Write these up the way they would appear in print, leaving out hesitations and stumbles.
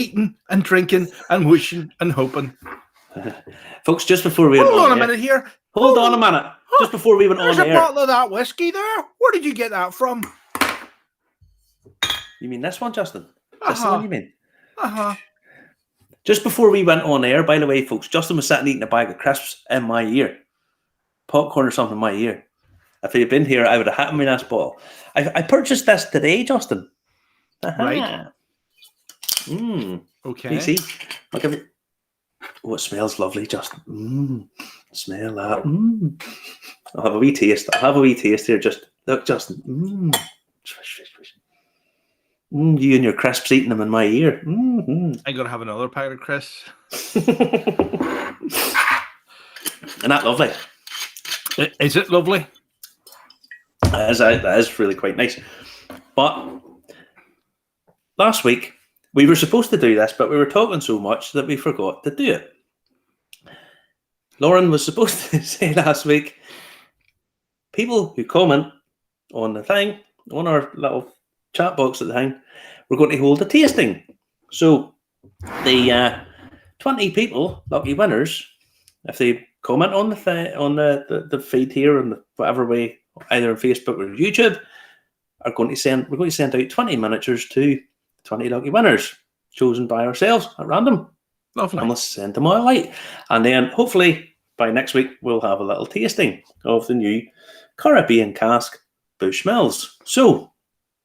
eating and drinking and wishing and hoping. Folks, just before we went Hold on a air, minute here. Hold on a minute. Just before we went on There's air. a bottle of that whiskey there. Where did you get that from? You mean this one, Justin? This the one you mean? Just before we went on air, by the way, folks, Justin was sitting eating a bag of crisps in my ear. Popcorn or something in my ear. If he had been here, I would have had him in this bottle. I purchased this today, Justin. Right. Okay. You see? Look at it. Oh, it smells lovely, Justin. Smell that. I'll have a wee taste. Here. Just look, Justin. You and your crisps eating them in my ear. I'm gonna have another packet of crisps. Isn't that lovely? Is it lovely? That is really quite nice. But last week we were supposed to do this, but we were talking so much that we forgot to do it. Lauren was supposed to say last week, people who comment on the thing, on our little chat box at the thing, we're going to hold a tasting. So the 20 people, lucky winners, if they comment on the feed here and whatever way, either on Facebook or YouTube, we're going to send out 20 miniatures to 20 lucky winners chosen by ourselves at random. Lovely. And we'll send them all out. And then hopefully by next week we'll have a little tasting of the new Caribbean cask Bushmills. So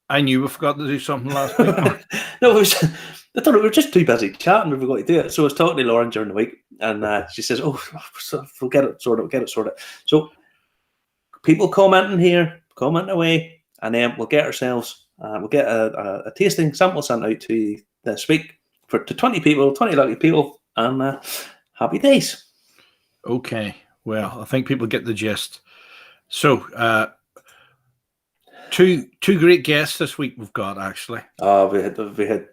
I knew we forgot to do something last week. No, I thought we were just too busy chatting. We forgot to do it. So I was talking to Lauren during the week, and she says, "Oh, we'll get it sorted. So people commenting here, comment away, and then we'll get ourselves. We'll get a tasting sample sent out to you this week to 20 people, 20 lucky people, and happy days." Okay. Well, I think people get the gist. So. Two great guests this week we've got, actually. We had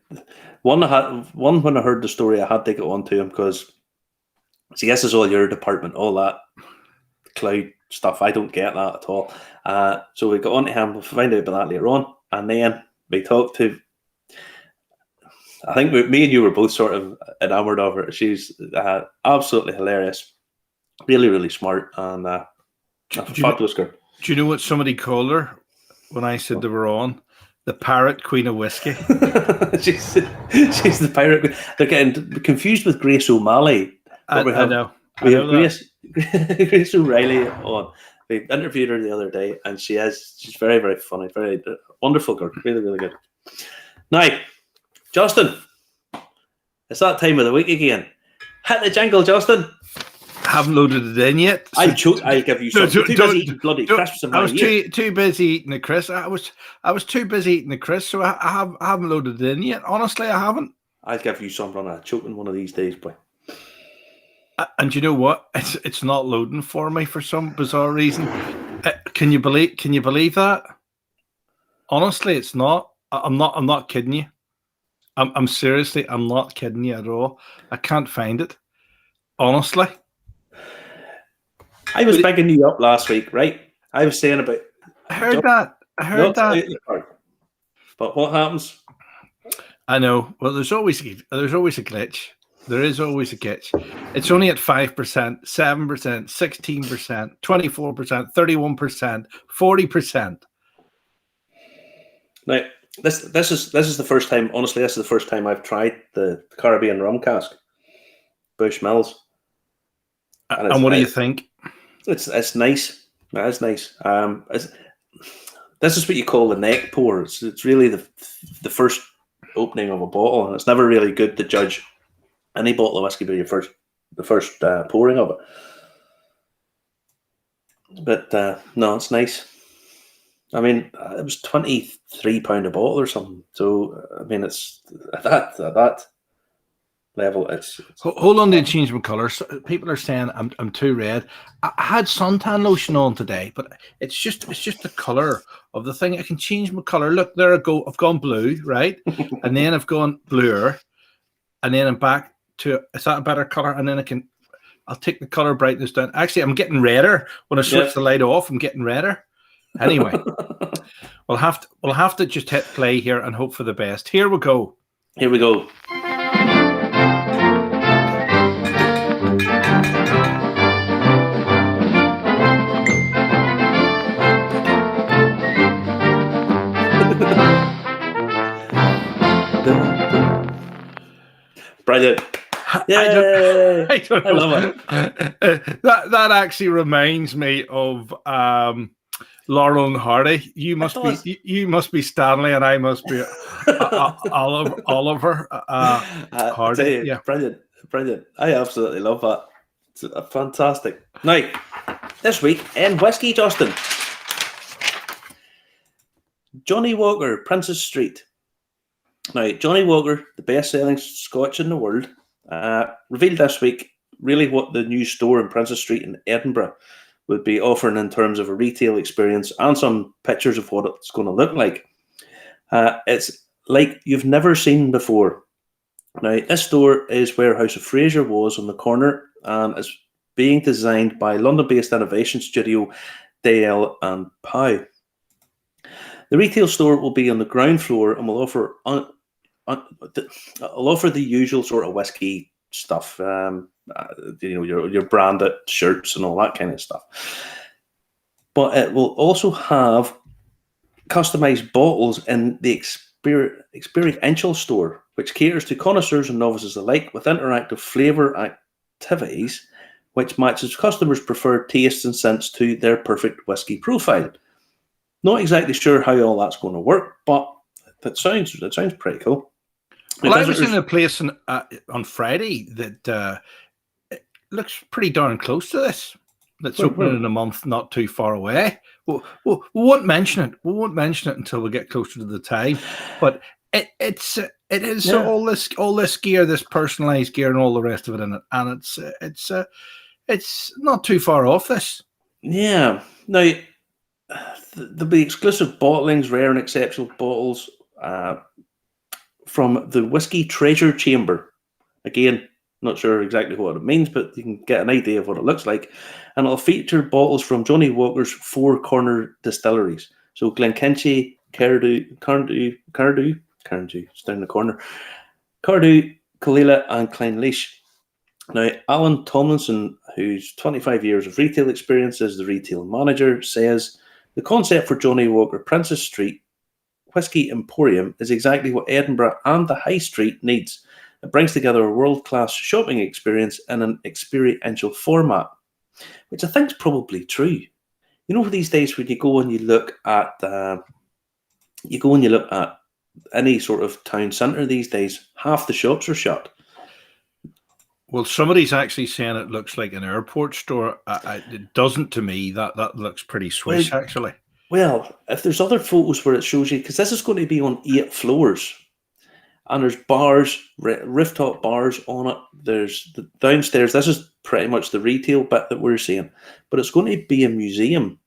one when I heard the story I had to get on to him because see, this is all your department, all that cloud stuff. I don't get that at all. So we got on to him. We'll find out about that later on, and then we talked to. I think me and you were both sort of enamored of her. She's absolutely hilarious, really, really smart, and a fabulous girl. Do you know what somebody called her? When I said they were on, the Pirate Queen of Whisky. she's the Pirate Queen. They're getting confused with Grace O'Malley. I know. We have Grace O'Reilly on. We interviewed her the other day, and she's very, very funny, very wonderful girl, really, really good. Now, Justin, it's that time of the week again. Hit the jingle, Justin. Haven't loaded it in yet. I'll give you some. Too busy eating bloody crisps in my ear. too busy eating the crisps. I was too busy eating the crisps, so I haven't loaded it in yet. Honestly, I haven't. I'll give you some run of choking one of these days, boy. And you know what? It's not loading for me for some bizarre reason. Can you believe that? Honestly, it's not. I'm not kidding you. I'm seriously. I'm not kidding you at all. I can't find it. Honestly. I was bigging you up last week, right? I was saying about. I heard that. But what happens? I know. Well, there's always a glitch. There is always a glitch. It's only at 5%, 7%, 16%, 24%, 31%, 40%. Now, this is the first time. Honestly, this is the first time I've tried the Caribbean rum cask, Bushmills. And what do you think? It's nice. That is nice. This is what you call the neck pour. It's really the first opening of a bottle, and it's never really good to judge any bottle of whiskey by the first pouring of it. But no, it's nice. I mean, it was £23 a bottle or something. So I mean, it's at that level. It's hold on to change my colour. People are saying I'm too red. I had suntan lotion on today, but it's just the colour of the thing. I can change my colour. Look, there I go. I've gone blue, right? And then I've gone bluer, and then I'm back to, is that a better colour? And then I'll take the colour brightness down. Actually, I'm getting redder when I switch the light off. I'm getting redder. Anyway, we'll have to just hit play here and hope for the best. Here we go. Here we go. Brilliant. I Yay! don't I know. love it. That actually reminds me of Laurel and Hardy. You must does. be you must be Stanley, and I must be Oliver I tell Hardy. you, Yeah. brilliant, brilliant. I absolutely love that. It's fantastic. Now, this week in Whisky, Justin, Johnny Walker, Princess Street. Now, Johnny Walker, the best-selling Scotch in the world, revealed this week really what the new store in Princess Street in Edinburgh would be offering in terms of a retail experience and some pictures of what it's going to look like. It's like you've never seen before. Now, this store is where House of Fraser was on the corner, and is being designed by London-based innovation studio Dale and Pow. The retail store will be on the ground floor and will offer the usual sort of whiskey stuff, your branded shirts and all that kind of stuff. But it will also have customized bottles in the experiential store, which caters to connoisseurs and novices alike with interactive flavour activities, which matches customers' preferred tastes and scents to their perfect whiskey profile. Not exactly sure how all that's going to work, but that sounds pretty cool. Well, I was in a place on Friday that it looks pretty darn close to this. That's opening in a month, not too far away. We won't mention it. We won't mention it until we get closer to the time. But it is all this gear, this personalized gear, and all the rest of it in it, and it's not too far off this. Yeah. Now, there'll be exclusive bottlings, rare and exceptional bottles from the Whisky Treasure Chamber. Again, not sure exactly what it means, but you can get an idea of what it looks like. And it'll feature bottles from Johnny Walker's 4 corner distilleries. So Glenkinchie, Cardew, it's down the corner, Cardew, Kalila and Clynelish. Now, Alan Tomlinson, who's 25 years of retail experience as the retail manager, says the concept for Johnny Walker Princess Street Whisky Emporium is exactly what Edinburgh and the High Street needs. It brings together a world-class shopping experience in an experiential format, which I think is probably true. You know, these days when you go and you look at any sort of town centre these days, half the shops are shut. Well, somebody's actually saying it looks like an airport store. It doesn't to me. That looks pretty Swiss, actually. Well, if there's other photos where it shows you, because this is going to be on 8 floors, and there's bars, rooftop bars on it. There's the downstairs. This is pretty much the retail bit that we're seeing, but it's going to be a museum.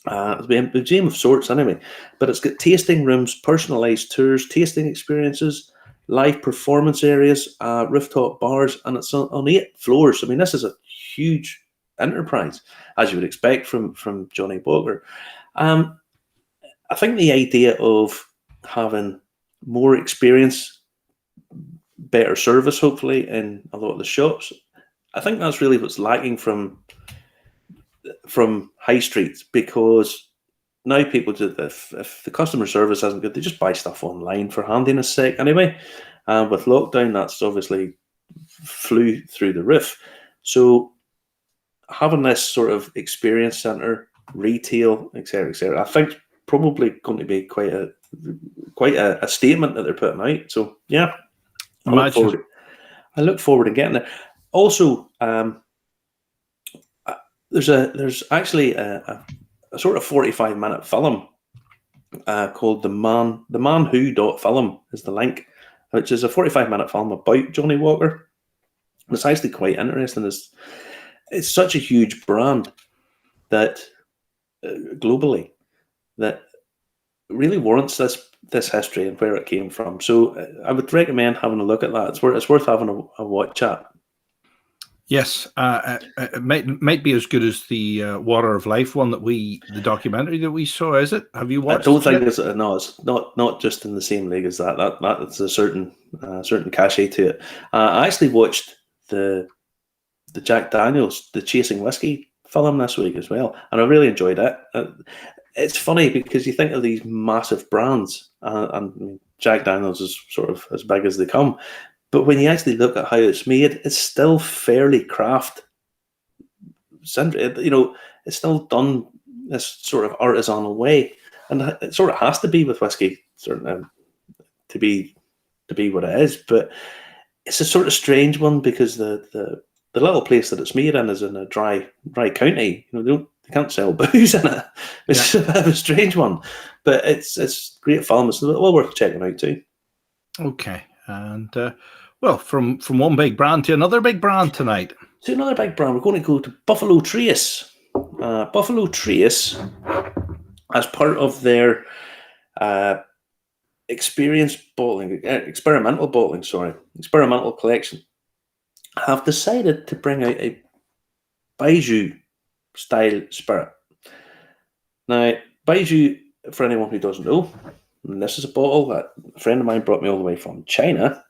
It'll be a museum of sorts anyway, but it's got tasting rooms, personalised tours, tasting experiences, live performance areas, rooftop bars, and it's on 8 floors. I mean, this is a huge enterprise, as you would expect from Johnny Walker. I think the idea of having more experience, better service, hopefully, in a lot of the shops, I think that's really what's lacking from high streets, because now people do, if the customer service isn't good, they just buy stuff online for handiness sake anyway. And with lockdown, that's obviously flew through the roof. So having this sort of experience centre, retail, etc., I think probably going to be quite a statement that they're putting out. So yeah, I look forward to getting there. Also, there's actually a sort of 45-minute film called The Man Who Film is the link, which is a 45-minute film about Johnny Walker. And it's actually quite interesting. It's such a huge brand that globally that really warrants this history and where it came from. So I would recommend having a look at that. It's worth having a watch at. Yes, it might be as good as the Water of Life one the documentary that we saw. Is it? Have you watched? I don't think it's not just in the same league as that. That's a certain cachet to it. I actually watched the Jack Daniels, the Chasing Whiskey film this week as well, and I really enjoyed it. It's funny because you think of these massive brands, and Jack Daniels is sort of as big as they come, But when you actually look at how it's made, it's still fairly craft centered. It's still done this sort of artisanal way, and it sort of has to be with whiskey, certainly, to be what it is. But it's a sort of strange one because the little place that it's made in is in a dry county. They can't sell booze in it. It's a bit of a strange one, but it's great film. It's well worth checking out too. Okay, and well, from one big brand to another big brand tonight. To another big brand, we're going to go to Buffalo Trace. Buffalo Trace, as part of their experimental collection, have decided to bring out a Bijou style spirit. Now, Bijou, for anyone who doesn't know, and this is a bottle that a friend of mine brought me all the way from China,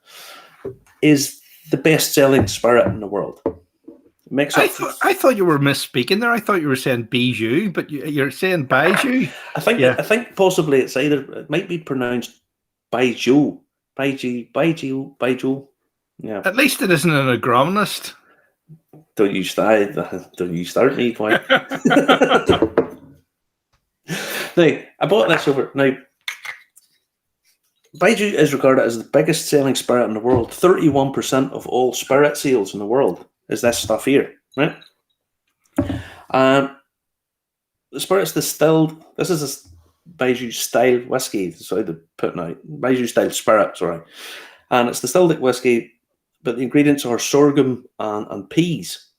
is the best-selling spirit in the world. I thought you were misspeaking there. I thought you were saying Bijou, but you're saying Bijou. I think possibly it might be pronounced Bijou. Bijou. Yeah. At least it isn't an agronomist. Don't you start me, Dwight. Now, I bought this over. Now, Bijou is regarded as the biggest selling spirit in the world. 31% of all spirit sales in the world is this stuff here, right? The spirit's distilled. This is a Bijou style whiskey. So they're putting out Bijou style spirit, sorry. And it's distilled like whiskey, but the ingredients are sorghum and peas.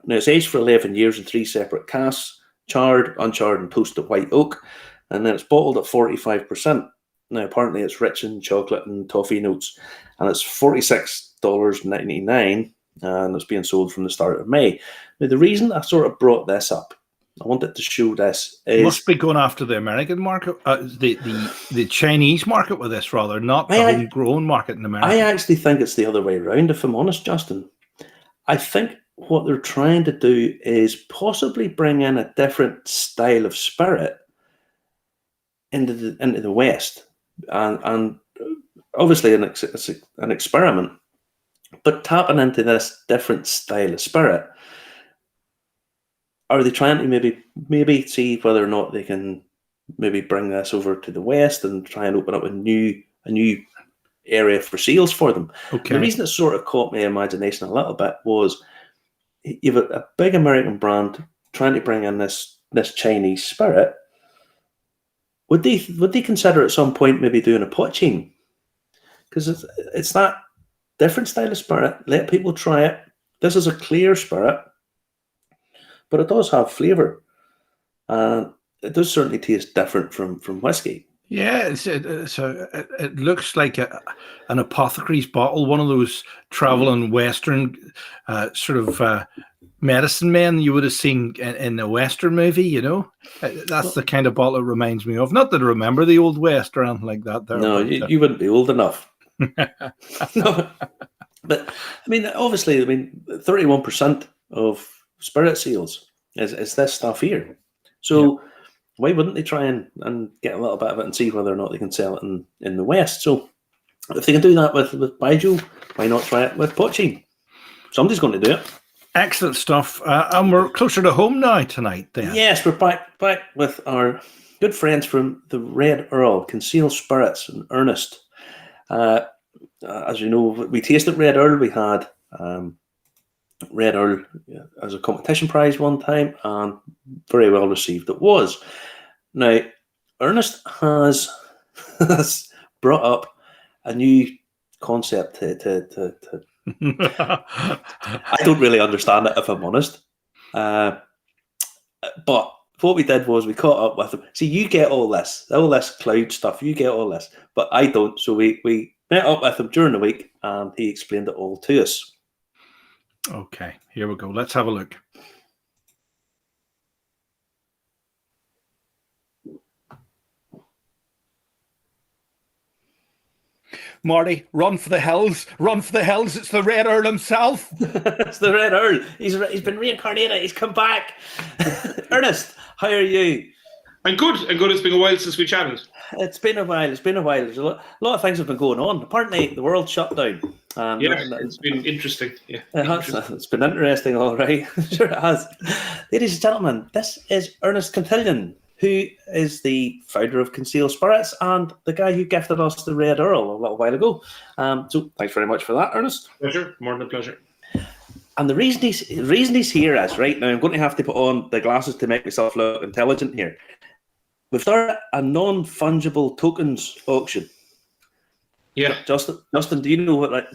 Now, it's aged for 11 years in 3 separate casks, charred, uncharred, and toasted white oak. And then it's bottled at 45%. Now, apparently it's rich in chocolate and toffee notes. And it's $46.99, and it's being sold from the start of May. Now, the reason I sort of brought this up, I wanted to show this, is... Must be going after the American market, the Chinese market with this, rather, not the homegrown market in America. I actually think it's the other way around, if I'm honest, Justin. I think what they're trying to do is possibly bring in a different style of spirit into the West. And obviously it's an experiment, but tapping into this different style of spirit, are they trying to maybe see whether or not they can maybe bring this over to the West and try and open up a new area for sales for them? Okay. The reason it sort of caught my imagination a little bit was you've a big American brand trying to bring in this Chinese spirit. Would they consider at some point maybe doing a pot chain? Because it's that different style of spirit. Let people try it. This is a clear spirit, but it does have flavour, and it does certainly taste different from whiskey. Yeah, it looks like an apothecary's bottle, one of those traveling Western sort of medicine men you would have seen in a Western movie, That's the kind of bottle it reminds me of. Not that I remember the Old West or anything like that. No, you wouldn't be old enough. No. But, obviously, 31% of spirit sales is this stuff here. So why wouldn't they try and get a little bit of it and see whether or not they can sell it in the West? So if they can do that with Bijou, why not try it with Pochi? Somebody's going to do it. Excellent stuff. And we're closer to home now tonight then. Yes, we're back with our good friends from the Red Earl, Concealed Spirits in Ernest. As you know, we tasted Red Earl. We had Red Earl as a competition prize one time, and very well received it was. Now, Ernest has brought up a new concept to I don't really understand it, if I'm honest. But what we did was we caught up with him. See, you get all this cloud stuff. You get all this, but I don't. So we met up with him during the week, and he explained it all to us. Okay, here we go. Let's have a look. Marty, run for the hills. Run for the hills. It's the Red Earl himself. It's the Red Earl. He's been reincarnated. He's come back. Ernest, how are you? I'm good. It's been a while since we chatted. It's been a while. There's a lot of things have been going on. Apparently, the world shut down. And It's been interesting. Yeah, it's been interesting, all right. Sure it has. Ladies and gentlemen, this is Ernest Cantillion, who is the founder of Concealed Spirits and the guy who gifted us the Red Earl a little while ago. So thanks very much for that, Ernest. Pleasure, more than a pleasure. And the reason he's here is, right now I'm going to have to put on the glasses to make myself look intelligent here. We've started a non-fungible tokens auction. Yeah, Justin, do you know what?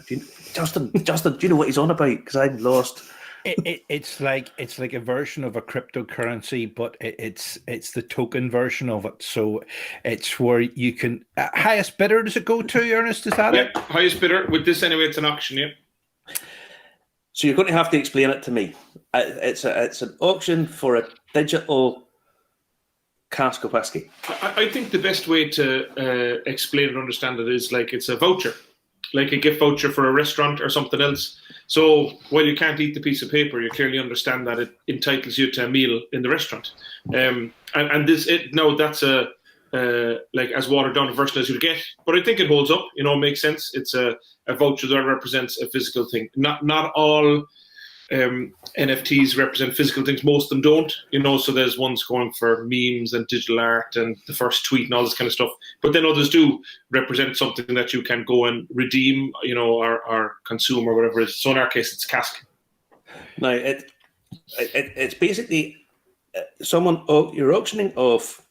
Justin, do you know what he's on about? Because I'm lost. It's like a version of a cryptocurrency, but it's the token version of it. So it's where you can highest bidder. Does it go to, Ernest? Is that it? Highest bidder with this anyway. It's an auction. Yeah. So you're going to have to explain it to me. It's an auction for a digital cask of whiskey. I think the best way to explain and understand it is like it's a voucher, like a gift voucher for a restaurant or something else. So while you can't eat the piece of paper, you clearly understand that it entitles you to a meal in the restaurant. That's a like as watered down a version as you'll get, but I think it holds up. You know, it makes sense. It's a voucher that represents a physical thing. Not all NFTs represent physical things. Most of them don't, you know, so there's ones going for memes and digital art and the first tweet and all this kind of stuff. But then others do represent something that you can go and redeem, you know, or consume or whatever it is. So in our case, it's a cask. Now, it's basically you're auctioning off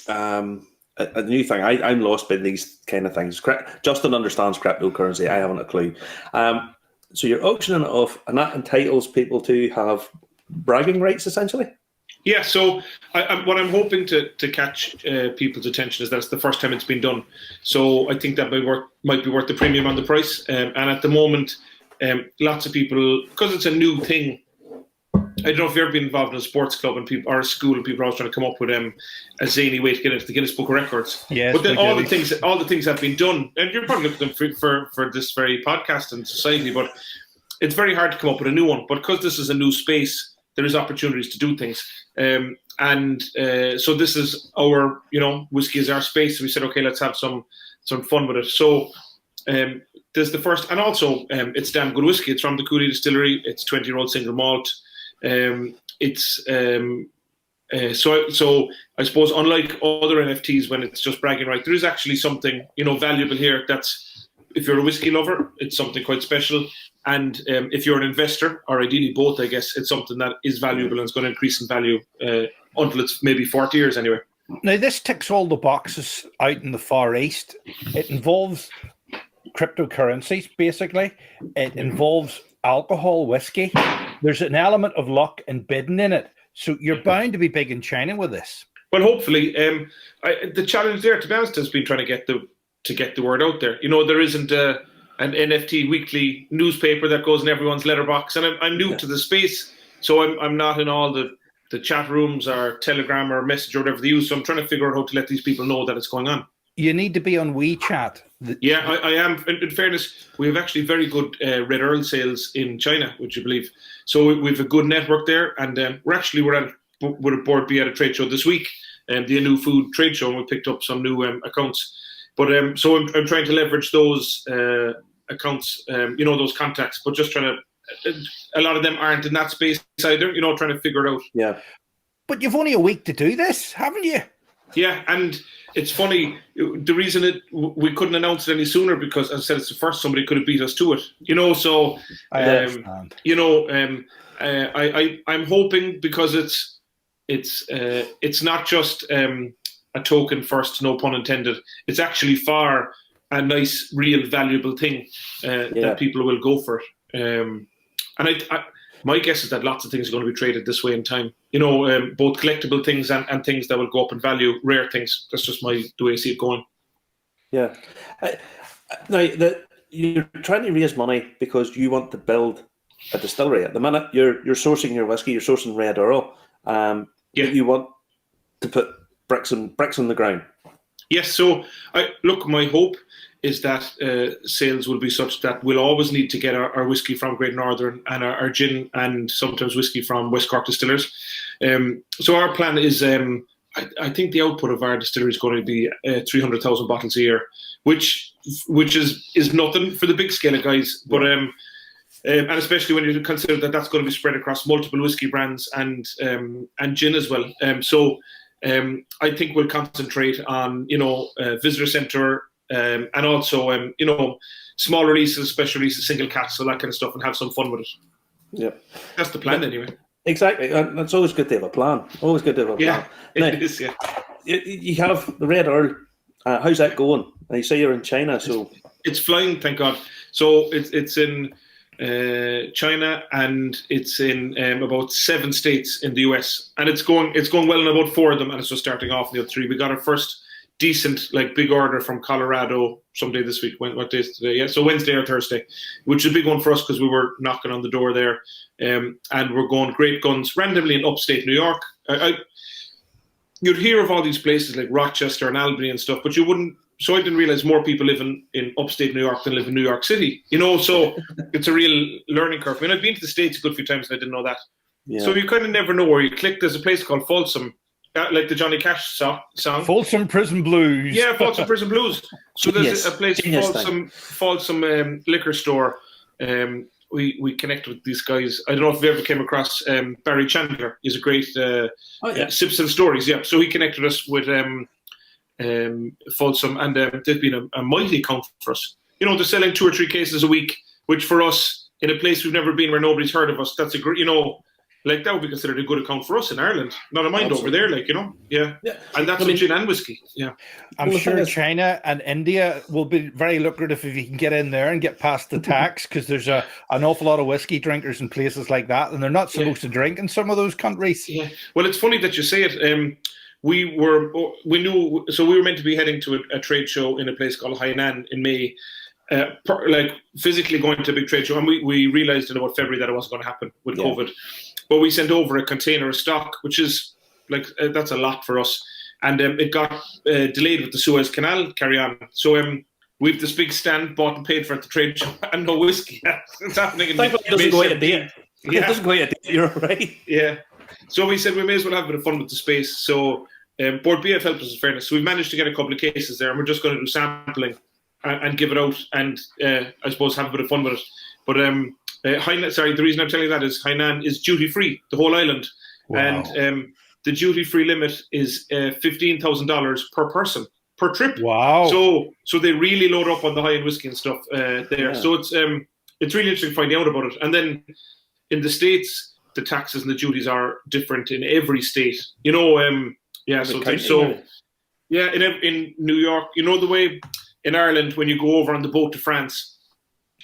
a new thing. I'm lost by these kind of things. Justin understands cryptocurrency. I haven't a clue. So you're auctioning it off, and that entitles people to have bragging rights, essentially? Yeah, so what I'm hoping to catch people's attention is that it's the first time it's been done. So I think that might be worth the premium on the price. And at the moment, lots of people, because it's a new thing, I don't know if you've ever been involved in a sports club and people or a school and people are always trying to come up with a zany way to get into the Guinness Book of Records. Yes, but then all the things have been done, and you're probably looking at them for this very podcast and society, but it's very hard to come up with a new one. But because this is a new space, there is opportunities to do things. So this is our, you know, whiskey is our space. So we said, okay, let's have some fun with it. So there's the first, and also it's damn good whiskey. It's from the Cooley Distillery. It's 20-year-old single malt. So I suppose unlike other NFTs when it's just bragging right, there is actually something, you know, valuable here. That's, if you're a whiskey lover, it's something quite special. And if you're an investor, or ideally both, I guess, it's something that is valuable and it's going to increase in value until it's maybe 40 years anyway. Now, this ticks all the boxes out in the Far East. It involves cryptocurrencies, basically. It involves alcohol, whiskey. There's an element of luck and bidding in it. So you're bound to be big in China with this. Well, hopefully. The challenge there, to be honest, has been trying to get the word out there. You know, there isn't an NFT weekly newspaper that goes in everyone's letterbox. And I'm new to the space, so I'm not in all the chat rooms or Telegram or Messenger or whatever they use. So I'm trying to figure out how to let these people know that it's going on. You need to be on WeChat. Yeah, I am. In fairness, we have actually very good Red Earl sales in China, would you believe? So we have a good network there, and we're with a board be at a trade show this week, the new food trade show, and we picked up some new accounts. But so I'm trying to leverage those accounts, you know, those contacts, but just trying to. A lot of them aren't in that space either, you know, trying to figure it out. Yeah. But you've only a week to do this, haven't you? Yeah, and it's funny, the reason we couldn't announce it any sooner, because as I said, it's the first, somebody could have beat us to it, you know, so, I understand. you know, I'm hoping, because it's not just a token first, no pun intended, it's actually far a nice, real, valuable thing that people will go for it. And my guess is that lots of things are going to be traded this way in time. You know, both collectible things and things that will go up in value, rare things. That's just the way I see it going. Yeah. Now, you're trying to raise money because you want to build a distillery. At the minute, you're sourcing your whiskey, you're sourcing Red Earl. You want to put bricks on the ground. Yes. So, my hope is that sales will be such that we'll always need to get our whiskey from Great Northern and our gin and sometimes whiskey from West Cork distillers. So our plan is I think the output of our distillery is going to be 300,000 bottles a year, which is nothing for the big scale of guys. But and especially when you consider that that's going to be spread across multiple whiskey brands and gin as well. So I think we'll concentrate on visitor centre and also small releases, special releases, single casks, all that kind of stuff, and have some fun with it. Yeah, that's the plan anyway. Exactly. It's always good to have a plan. Always good to have a plan. Yeah, it is. Yeah. You have the Red Earl. How's that going? And you say you're in China, so it's flying. Thank God. So it's in China and it's in about 7 states in the US, and it's going well in about 4 of them, and it's just starting off in the other 3. We got our first decent big order from Colorado someday this week. What day is today? Yeah, so Wednesday or Thursday, which is a big one for us because we were knocking on the door there, and we're going great guns randomly in upstate New York. You'd hear of all these places like Rochester and Albany and stuff, but you wouldn't. So I didn't realize more people live in upstate New York than live in New York City. So it's a real learning curve. I mean, I've been to the States a good few times and I didn't know that. Yeah. So you kind of never know where you click. There's a place called Folsom. Like the Johnny Cash song. Folsom Prison Blues. Yeah, Folsom Prison Blues. So there's a place, Folsom liquor store. We connect with these guys. I don't know if you ever came across Barry Chandler. He's a great Sips and Stories. Yeah, so he connected us with Folsom, and they've been a mighty account for us. They're selling 2 or 3 cases a week, which for us, in a place we've never been where nobody's heard of us, that's a great, that would be considered a good account for us in Ireland. Not a mind over there, yeah. And that's gin and whiskey, yeah. I'm sure China and India will be very lucrative if you can get in there and get past the tax, because there's an awful lot of whiskey drinkers in places like that, and they're not supposed to drink in some of those countries. Yeah. Well, it's funny that you say it. We were meant to be heading to a trade show in a place called Hainan in May. Physically going to a big trade show, and we realized in about February that it wasn't going to happen with COVID. But we sent over a container of stock, which is that's a lot for us, and it got delayed with the Suez Canal carry on. So we've this big stand bought and paid for at the trade show, and no whiskey. It's happening. It doesn't go out a date. It doesn't go out a date. You're right. Yeah. So we said we may as well have a bit of fun with the space. So Board BF helped us in fairness. So we've managed to get a couple of cases there, and we're just going to do sampling and give it out, and I suppose have a bit of fun with it. But the reason I'm telling you that is Hainan is duty free, the whole island, and the duty free limit is $15,000 per person per trip. Wow! So they really load up on the high end whiskey and stuff there. Yeah. So it's really interesting finding out about it. And then in the States, the taxes and the duties are different in every state. In New York, the way in Ireland when you go over on the boat to France,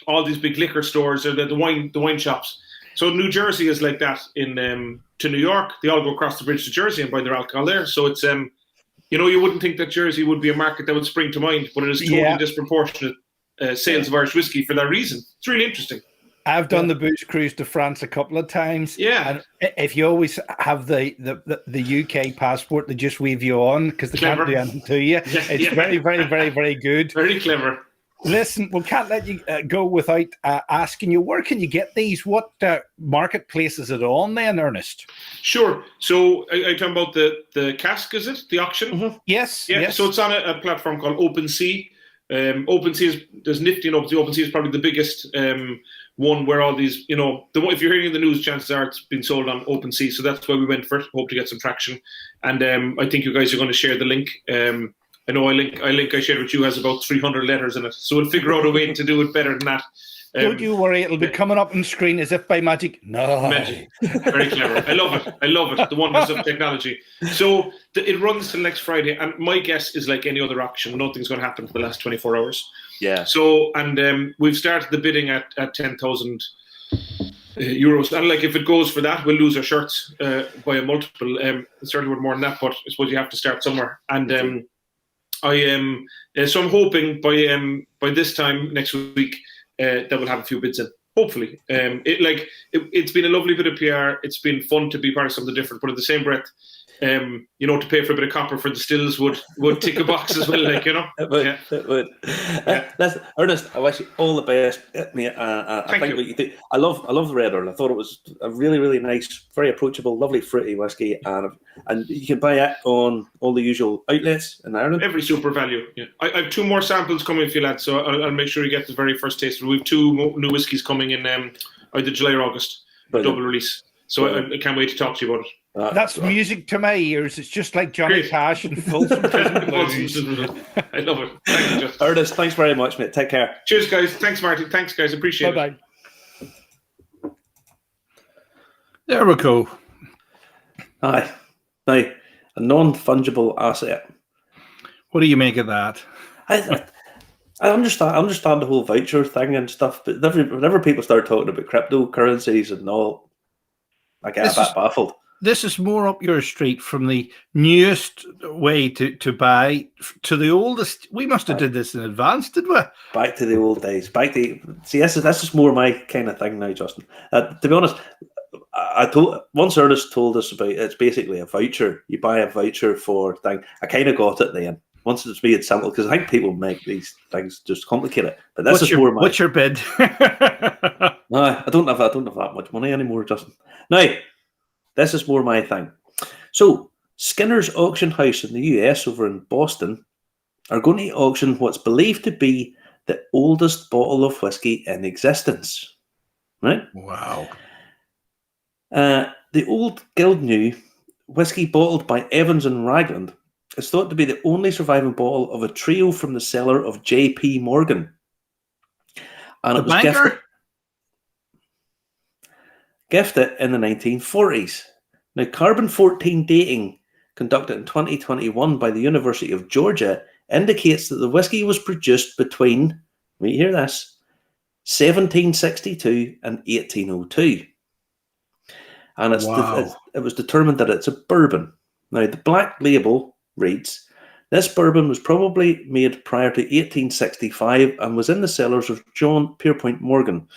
all these big liquor stores or the wine shops. So New Jersey is like that to New York. They all go across the bridge to Jersey and buy their alcohol there. So it's you wouldn't think that Jersey would be a market that would spring to mind, but it is totally disproportionate sales of Irish whiskey for that reason. It's really interesting. I've done the booze cruise to France a couple of times. Yeah. And if you always have the UK passport, they just wave you on because they can't do anything to you. It's very, very, very, very good. Very clever. Listen, we can't let you go without asking you, where can you get these? What marketplace is it on then, Ernest? Sure. So are you talking about the cask, is it? The auction? Mm-hmm. Yes. Yeah. Yes. So it's on a platform called OpenSea. OpenSea there's Nifty and OpenSea. OpenSea is probably the biggest one where all these, if you're hearing the news, chances are it's been sold on OpenSea. So that's where we went first. Hope to get some traction. And I think you guys are going to share the link. I know I shared with you has about 300 letters in it. So we'll figure out a way to do it better than that. Don't you worry, it'll be coming up on screen as if by magic. No. Magic. Very clever. I love it. The wonders of technology. So it runs till next Friday, and my guess is like any other auction, nothing's going to happen for the last 24 hours. Yeah. So, and we've started the bidding at 10,000 euros. And like if it goes for that, we'll lose our shirts by a multiple. Certainly worth more than that, but I suppose you have to start somewhere. And so I'm hoping by this time next week that we'll have a few bids in. Hopefully, it's been a lovely bit of PR. It's been fun to be part of something different, but at the same breath, to pay for a bit of copper for the stills would tick a box as well. It would. Listen, Ernest, I wish you all the best, mate. I think what you do. I love the Red Earl. I thought it was a really, really nice, very approachable, lovely fruity whiskey, and you can buy it on all the usual outlets in Ireland. Every super value. Yeah, I have 2 more samples coming for you, lads. So I'll make sure you get the very first taste. We have 2 new whiskies coming in either July or August, double release. So I can't wait to talk to you about it. That's music to my ears. It's just like Johnny Cash and Folsom Prison Blues. I love it. Thank you, Justin. Ernest, thanks very much, mate. Take care. Cheers, guys. Thanks, Marty. Thanks, guys. Appreciate it. Bye-bye. There we go. Aye. Now, a non-fungible asset. What do you make of that? I understand the whole voucher thing and stuff, but whenever people start talking about cryptocurrencies and all, I get a bit baffled. This is more up your street from the newest way to buy to the oldest. We must have did this in advance, did we? Back to the old days. This is more my kind of thing now, Justin. To be honest, once Ernest told us about it's basically a voucher. You buy a voucher for thing. I kind of got it then. Once it's made simple, because I think people make these things just complicated. But what's your bid? No, I don't have that much money anymore, Justin. Now, this is more my thing. So, Skinner's Auction House in the US over in Boston are going to auction what's believed to be the oldest bottle of whiskey in existence. Right? Wow. The old Guild New whiskey bottled by Evans and Ragland is thought to be the only surviving bottle of a trio from the cellar of J.P. Morgan. And it was gifted in the 1940s. Now, carbon-14 dating conducted in 2021 by the University of Georgia indicates that the whiskey was produced between, wait, hear this, 1762 and 1802. And it was determined that it's a bourbon. Now, the black label reads, this bourbon was probably made prior to 1865 and was in the cellars of John Pierpont Morgan.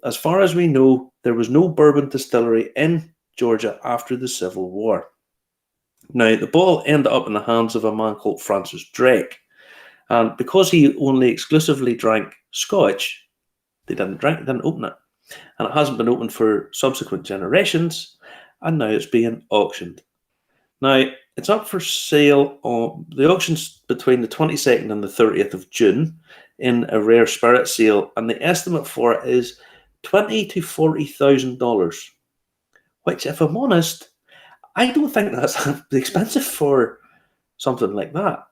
As far as we know, there was no bourbon distillery in Georgia after the Civil War. Now, the bottle ended up in the hands of a man called Francis Drake. And because he only exclusively drank Scotch, they didn't open it. And it hasn't been opened for subsequent generations, and now it's being auctioned. Now, it's up for sale on the auctions between the 22nd and the 30th of June in a rare spirit sale, and the estimate for it is $20,000 to $40,000, which, if I'm honest, I don't think that's expensive for something like that.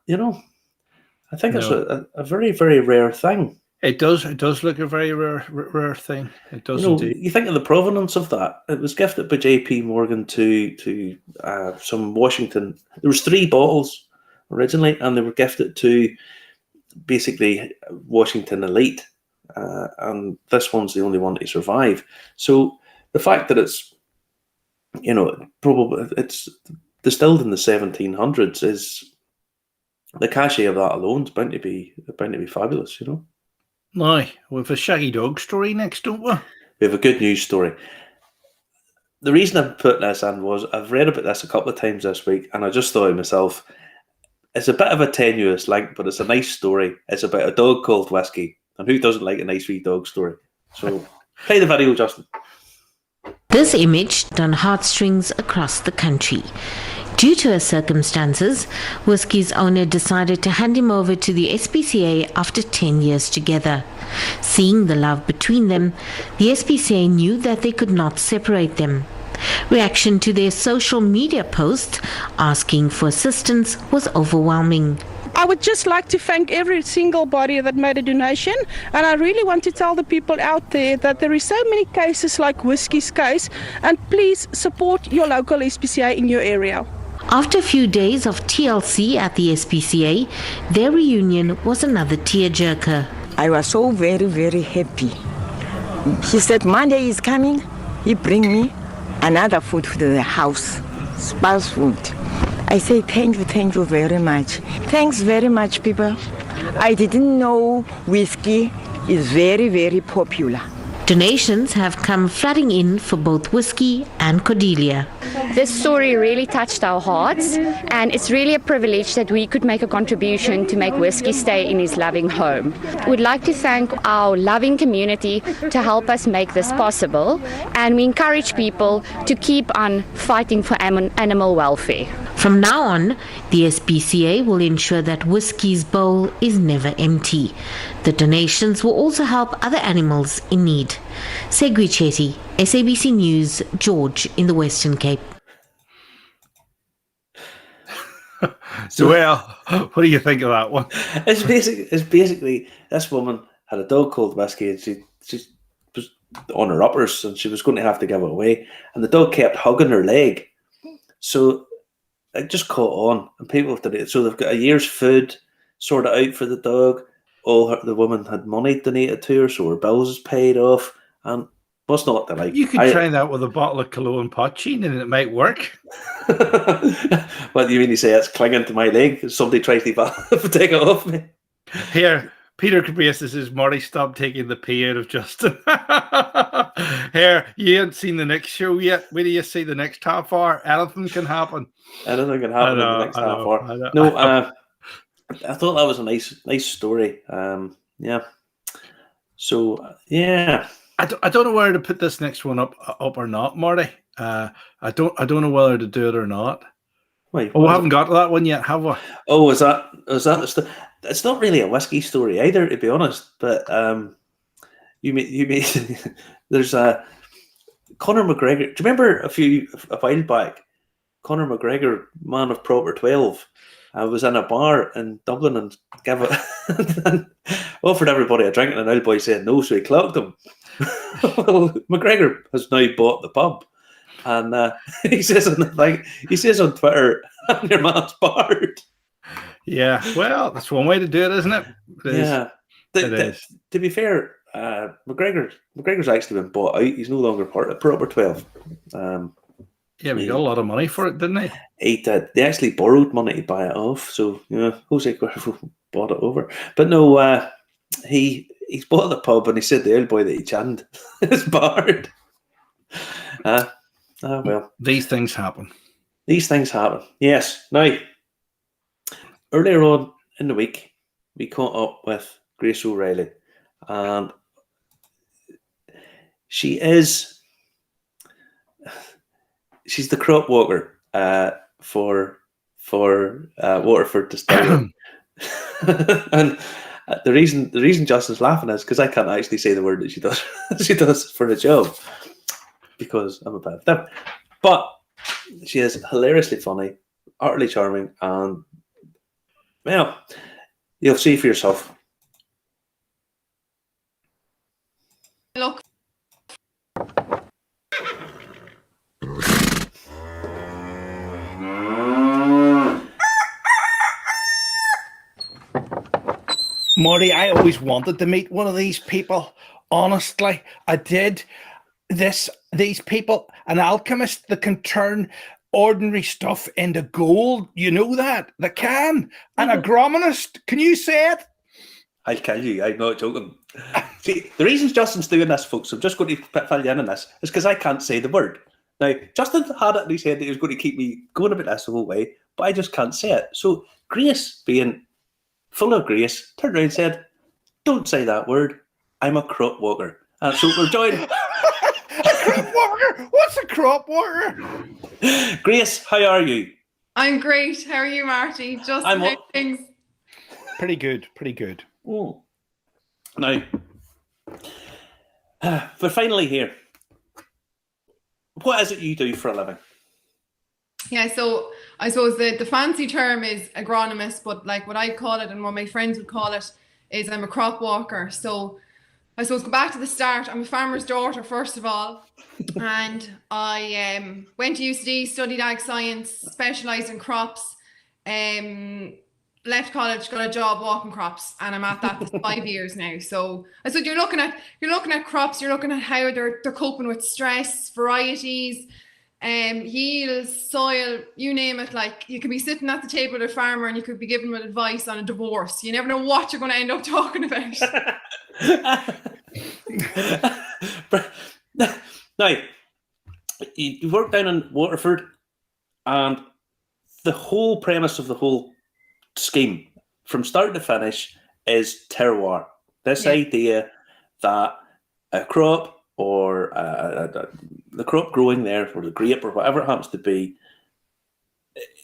I think it's a very, very rare thing. It does look a very rare thing. It does indeed. You think of the provenance of that. It was gifted by J.P. Morgan to some Washington. There was 3 bottles originally, and they were gifted to basically Washington elite. And this one's the only one to survive. So the fact that it's, probably it's distilled in the 1700s is the cachet of that alone is bound to be fabulous. Now, we have a shaggy dog story next, don't we? We have a good news story. The reason I put this in was I've read about this a couple of times this week, and I just thought to myself, it's a bit of a tenuous link, but it's a nice story. It's about a dog called Whisky, and who doesn't like a nice wee dog story? So, play the video, Justin. This image on heartstrings across the country. Due to her circumstances, Whisky's owner decided to hand him over to the SPCA after 10 years together. Seeing the love between them, the SPCA knew that they could not separate them. Reaction to their social media post asking for assistance was overwhelming. I would just like to thank every single body that made a donation, and I really want to tell the people out there that there is so many cases like Whisky's case, and please support your local SPCA in your area. After a few days of TLC at the SPCA, their reunion was another tearjerker. I was so very, very happy. He said Monday is coming, he bring me another food to the house, spouse food. I say thank you very much. Thanks very much, people. I didn't know Whisky is very, very popular. Donations have come flooding in for both Whisky and Cordelia. This story really touched our hearts, and it's really a privilege that we could make a contribution to make Whisky stay in his loving home. We'd like to thank our loving community to help us make this possible, and we encourage people to keep on fighting for animal welfare. From now on, the SPCA will ensure that Whisky's bowl is never empty. The donations will also help other animals in need. Segui Chetty, SABC News, George in the Western Cape. So, well, what do you think of that one? It's basically this woman had a dog called Whisky, and she was on her uppers, and she was going to have to give it away, and the dog kept hugging her leg. So it just caught on, and people have donated. So they've got a year's food sorted out for the dog. The woman had money donated to her, so her bills is paid off. And what's not to like? You could try that with a bottle of cologne potchine, and it might work. What do you mean? You say it's clinging to my leg? If somebody tries to take it off me. Here, Peter Cabrias says, Marty, stop taking the pee out of Justin. Here, you ain't seen the next show yet. Wait till you see the next half hour. Anything can happen. Anything can happen in the next half hour. No, I thought that was a nice story. Yeah. So, yeah. I don't know whether to put this next one up or not, Marty. I don't know whether to do it or not. Wait, we haven't got to that one yet, have we? Oh, is that the story? It's not really a Whisky story either, to be honest. But you may there's Conor McGregor. Do you remember a while back? Conor McGregor, man of proper 12, was in a bar in Dublin and gave it and offered everybody a drink, and an old boy said no, so he clocked him. Well, McGregor has now bought the pub, and he says on the thing, he says on Twitter, "Your man's barred." Yeah, well, that's one way to do it, isn't it? It is. To be fair, McGregor's actually been bought out. He's no longer part of Proper 12. Yeah, but he got a lot of money for it, didn't he? He did. They actually borrowed money to buy it off. So, Jose Cuervo bought it over. But no, he's bought the pub, and he said the old boy that he channed is barred. Well. These things happen. Yes. Now, earlier on in the week, we caught up with Grace O'Reilly, and she's the crop walker for Waterford Distillery. And the reason Justin's laughing is because I can't actually say the word that she does. She does for the job, because I'm a bit of them. But she is hilariously funny, utterly charming, and well, you'll see for yourself. Look. Marty, I always wanted to meet one of these people. Honestly, I did. These people, an alchemist that can turn ordinary stuff into gold. You know that? They can. An agronomist. Can you say it? I'll tell you, I'm not joking. See, the reason Justin's doing this, folks, I'm just going to fill you in on this, is because I can't say the word. Now, Justin had it in his head that he was going to keep me going about this the whole way, but I just can't say it. So Grace, being full of grace, turned around and said, "Don't say that word. I'm a crop walker." And so we're joined. A crop walker? What's a crop walker? Grace, how are you? I'm great. How are you, Marty? Just things. Pretty good. Oh. Now, but finally here, what is it you do for a living? Yeah, so I suppose the fancy term is agronomist, but like what I call it and what my friends would call it is I'm a crop walker. So I suppose go back to the start. I'm a farmer's daughter, first of all, and I went to UCD, studied ag science, specialised in crops, left college, got a job walking crops, and I'm at that for 5 years now. So I said you're looking at crops, you're looking at how they're coping with stress, varieties, yields, soil, you name it. Like, you could be sitting at the table with a farmer and you could be giving them advice on a divorce. You never know what you're going to end up talking about. Now, you work down in Waterford, and the whole premise of the whole scheme, from start to finish, is terroir. This idea that a crop or the crop growing there, or the grape, or whatever it happens to be,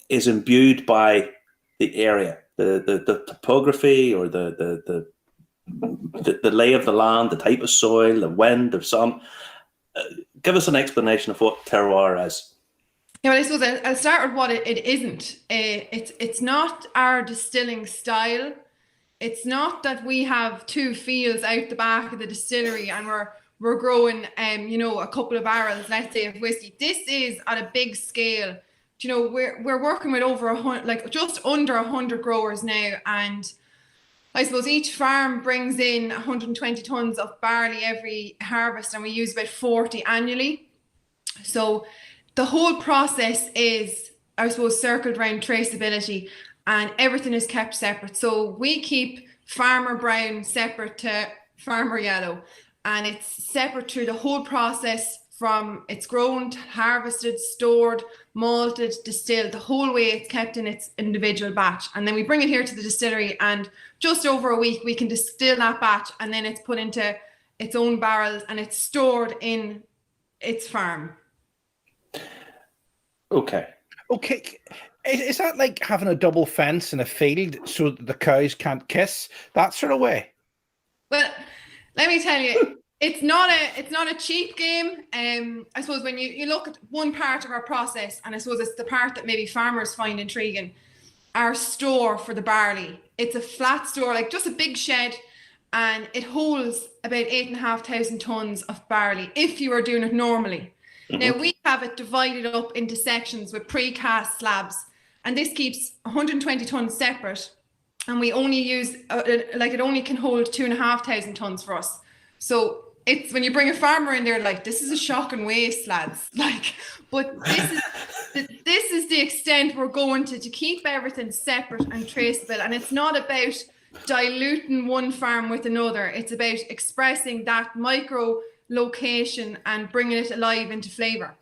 is imbued by the area, the topography, or the lay of the land, the type of soil, the wind, the sun. Give us an explanation of what terroir is. Yeah, well, I suppose I'll start with what it isn't. It's not our distilling style. It's not that we have 2 fields out the back of the distillery and we're growing, a couple of barrels, let's say, of whiskey. This is at a big scale. We're working with over 100, like just under 100 growers now, and I suppose each farm brings in 120 tons of barley every harvest, and we use about 40 annually. So the whole process is, I suppose, circled around traceability, and everything is kept separate. So we keep farmer brown separate to farmer yellow, and it's separate through the whole process, from it's grown, harvested, stored, malted, distilled. The whole way it's kept in its individual batch, and then we bring it here to the distillery, and just over a week we can distill that batch, and then it's put into its own barrels and it's stored in its farm. Okay. Is that like having a double fence in a field so that the cows can't kiss, that sort of way? Well, let me tell you, it's not a cheap game. I suppose when you look at one part of our process, and I suppose it's the part that maybe farmers find intriguing, our store for the barley. It's a flat store, like just a big shed, and it holds about 8,500 tons of barley if you are doing it normally. Mm-hmm. Now we have it divided up into sections with precast slabs, and this keeps 120 tons separate, and we only use it only can hold 2,500 tons for us. So it's when you bring a farmer in there, like, this is a shocking waste, lads. Like, but this is the extent we're going to keep everything separate and traceable. And it's not about diluting one farm with another. It's about expressing that micro location and bringing it alive into flavour.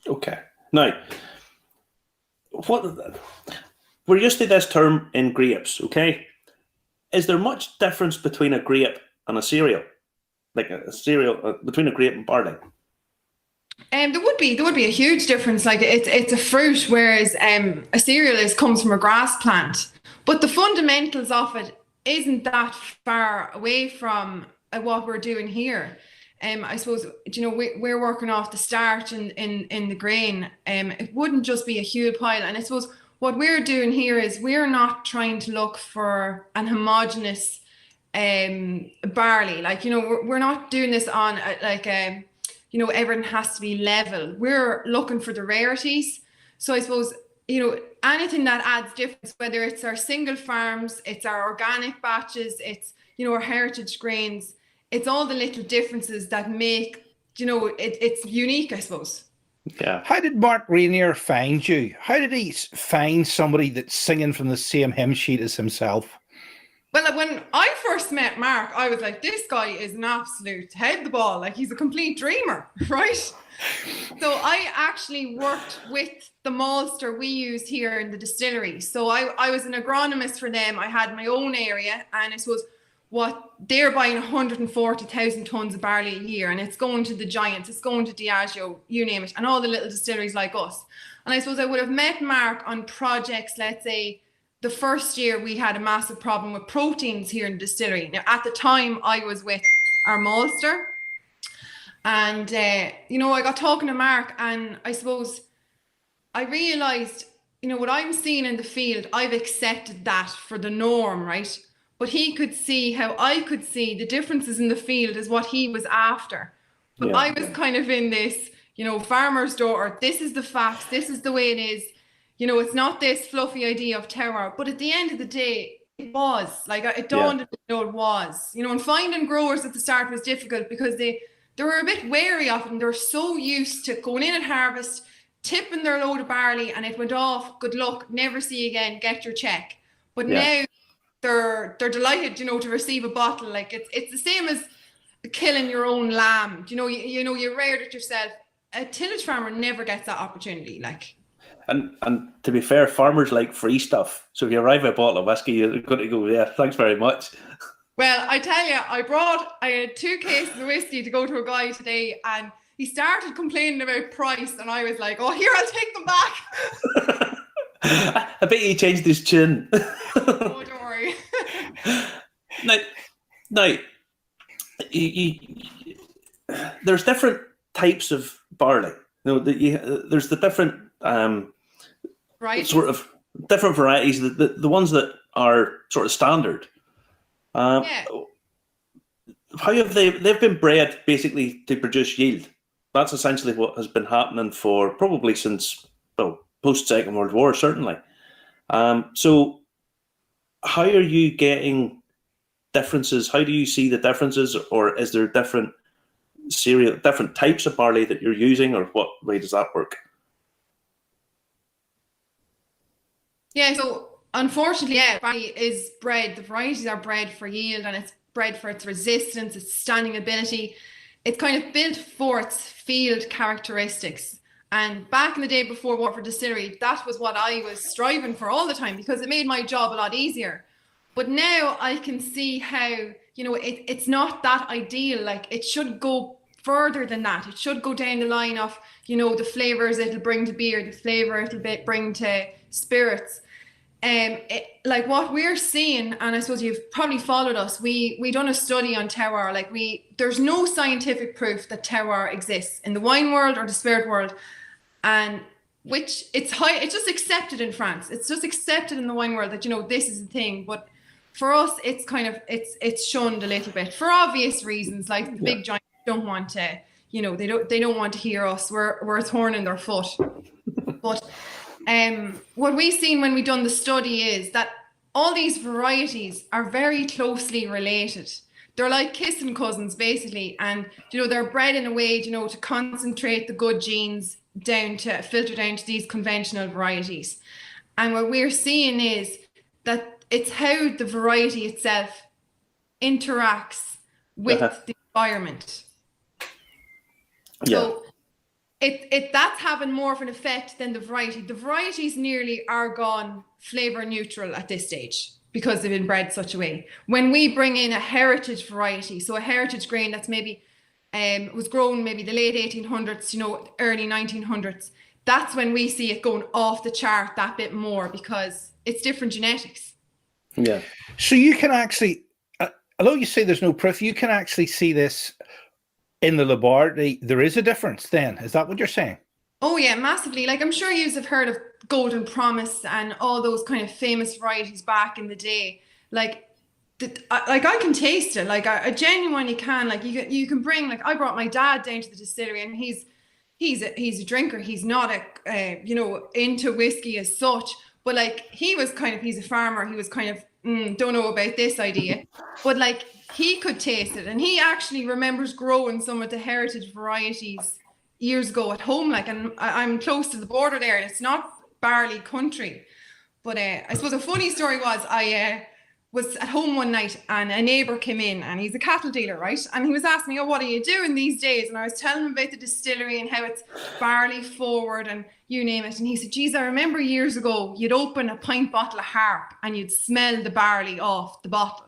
Okay. Now, we're used to this term in grapes, okay? Is there much difference between a grape and a cereal? Like a cereal between a grape and barley? There would be a huge difference. Like it's a fruit, whereas a cereal comes from a grass plant. But the fundamentals of it isn't that far away from what we're doing here. I suppose, we're working off the starch in the grain. It wouldn't just be a huge pile. And I suppose what we're doing here is we're not trying to look for an homogeneous barley. Like, we're not doing this on everything has to be level. We're looking for the rarities. So I suppose, anything that adds difference, whether it's our single farms, it's our organic batches, it's, our heritage grains, it's all the little differences that make, it's unique, I suppose. Yeah. How did Mark Rainier find you? How did he find somebody that's singing from the same hymn sheet as himself? Well, when I first met Mark, I was like, this guy is an absolute head the ball. Like, he's a complete dreamer, right? So I actually worked with the maltster we used here in the distillery. So I was an agronomist for them. I had my own area, and I suppose what they're buying 140,000 tons of barley a year, and it's going to the giants, it's going to Diageo, you name it, and all the little distilleries like us. And I suppose I would have met Mark on projects, let's say, the first year we had a massive problem with proteins here in the distillery. Now, at the time, I was with our maltster. And, I got talking to Mark, and I suppose I realised, what I'm seeing in the field, I've accepted that for the norm, right? But he could see how I could see the differences in the field is what he was after. But I was kind of in this, farmer's daughter. This is the facts. This is the way it is. It's not this fluffy idea of terroir, but at the end of the day, it was. Like, it dawned on me, it was. And finding growers at the start was difficult because they were a bit wary of it, and they're so used to going in at harvest, tipping their load of barley, and it went off, good luck, never see you again, get your check. But now they're delighted, to receive a bottle. Like, it's the same as killing your own lamb. You reared it yourself. A tillage farmer never gets that opportunity. Like, and to be fair, farmers like free stuff. So if you arrive with a bottle of whiskey, you're going to go, yeah, thanks very much. Well, I tell you, I had 2 cases of whiskey to go to a guy today, and he started complaining about price, and I was like, oh, here, I'll take them back. I bet he changed his tune. Oh, don't worry. Now, there's different types of barley. There's the different Right. sort of different varieties. The ones that are sort of standard. Yeah. How have they've been bred basically to produce yield? That's essentially what has been happening for probably since, well, post Second World War, certainly. So how are you getting differences? How do you see the differences, or is there different types of barley that you're using, or what way does that work? Yeah, so unfortunately, yeah, barley is bred, the varieties are bred for yield, and it's bred for its resistance, its standing ability. It's kind of built for its field characteristics. And back in the day before Waterford Distillery, that was what I was striving for all the time, because it made my job a lot easier. But now I can see how, it's not that ideal. Like, it should go further than that. It should go down the line of, the flavors it'll bring to beer, the flavor it'll bring to spirits. Like what we're seeing, and I suppose you've probably followed us, we done a study on terroir. Like, there's no scientific proof that terroir exists in the wine world or the spirit world, and which it's just accepted in France. It's just accepted in the wine world that this is the thing. But for us, it's kind of it's shunned a little bit for obvious reasons. Like, the big giants don't want to, they don't want to hear us. We're a thorn in their foot. But what we've seen when we done the study is that all these varieties are very closely related. They're like kissing cousins, basically. And, they're bred in a way, to concentrate the good genes filter down to these conventional varieties. And what we're seeing is that it's how the variety itself interacts with the environment. Yeah. So that's having more of an effect than the variety. The varieties nearly are gone flavor neutral at this stage because they've been bred such a way. When we bring in a heritage variety, so a heritage grain that's maybe was grown maybe the late 1800s, early 1900s, that's when we see it going off the chart that bit more, because it's different genetics. Yeah. So you can actually, although you say there's no proof, you can actually see this in the laboratory. There is a difference then. Is that what you're saying? Oh yeah, massively. Like, I'm sure you have heard of Golden Promise and all those kind of famous varieties back in the day. Like I can taste it. Like, I genuinely can. Like, you can bring, like, I brought my dad down to the distillery, and he's a drinker. He's not into whiskey as such, but like, he's a farmer. He was kind of don't know about this idea, but like, he could taste it, and he actually remembers growing some of the heritage varieties years ago at home. Like, and I'm close to the border there, and it's not barley country. But I suppose a funny story was, I was at home one night, and a neighbour came in, and he's a cattle dealer, right? And he was asking me, what are you doing these days? And I was telling him about the distillery and how it's barley forward and you name it. And he said, geez, I remember years ago, you'd open a pint bottle of Harp and you'd smell the barley off the bottle.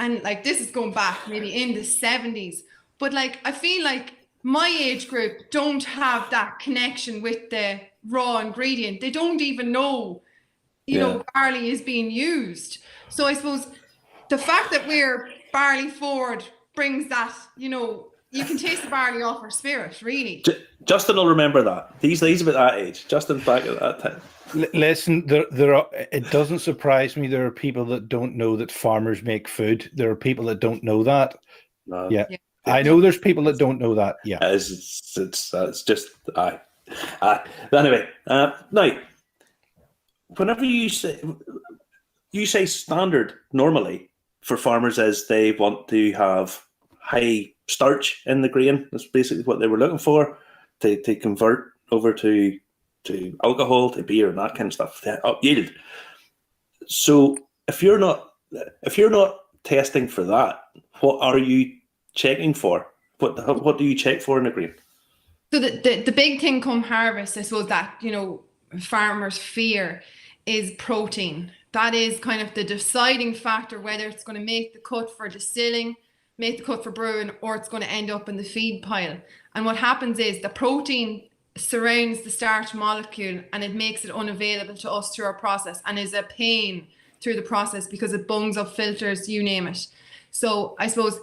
And like, this is going back maybe in the 70s. But like, I feel like my age group don't have that connection with the raw ingredient. They don't even know, barley is being used. So I suppose the fact that we're barley forward brings that, you can taste the barley off our spirit, really. Justin will remember that. He's about that age. Justin's back at that time. Listen, there are, it doesn't surprise me there are people that don't know that farmers make food. There are people that don't know that. No. Yeah. I know there's people that don't know that. Yeah. It's just, aye. Anyway, now, whenever you say standard normally for farmers is they want to have high starch in the grain. That's basically what they were looking for, to convert over to alcohol, to beer, and that kind of stuff, up yield. So if you're not testing for that, what are you checking for? What do you check for in a grain? So the big thing come harvest, I suppose, that, you know, farmers fear is protein. That is kind of the deciding factor whether it's going to make the cut for distilling, make the cut for brewing, or it's going to end up in the feed pile. And what happens is the protein surrounds the starch molecule and it makes it unavailable to us through our process, and is a pain through the process because it bungs up filters, you name it. So I suppose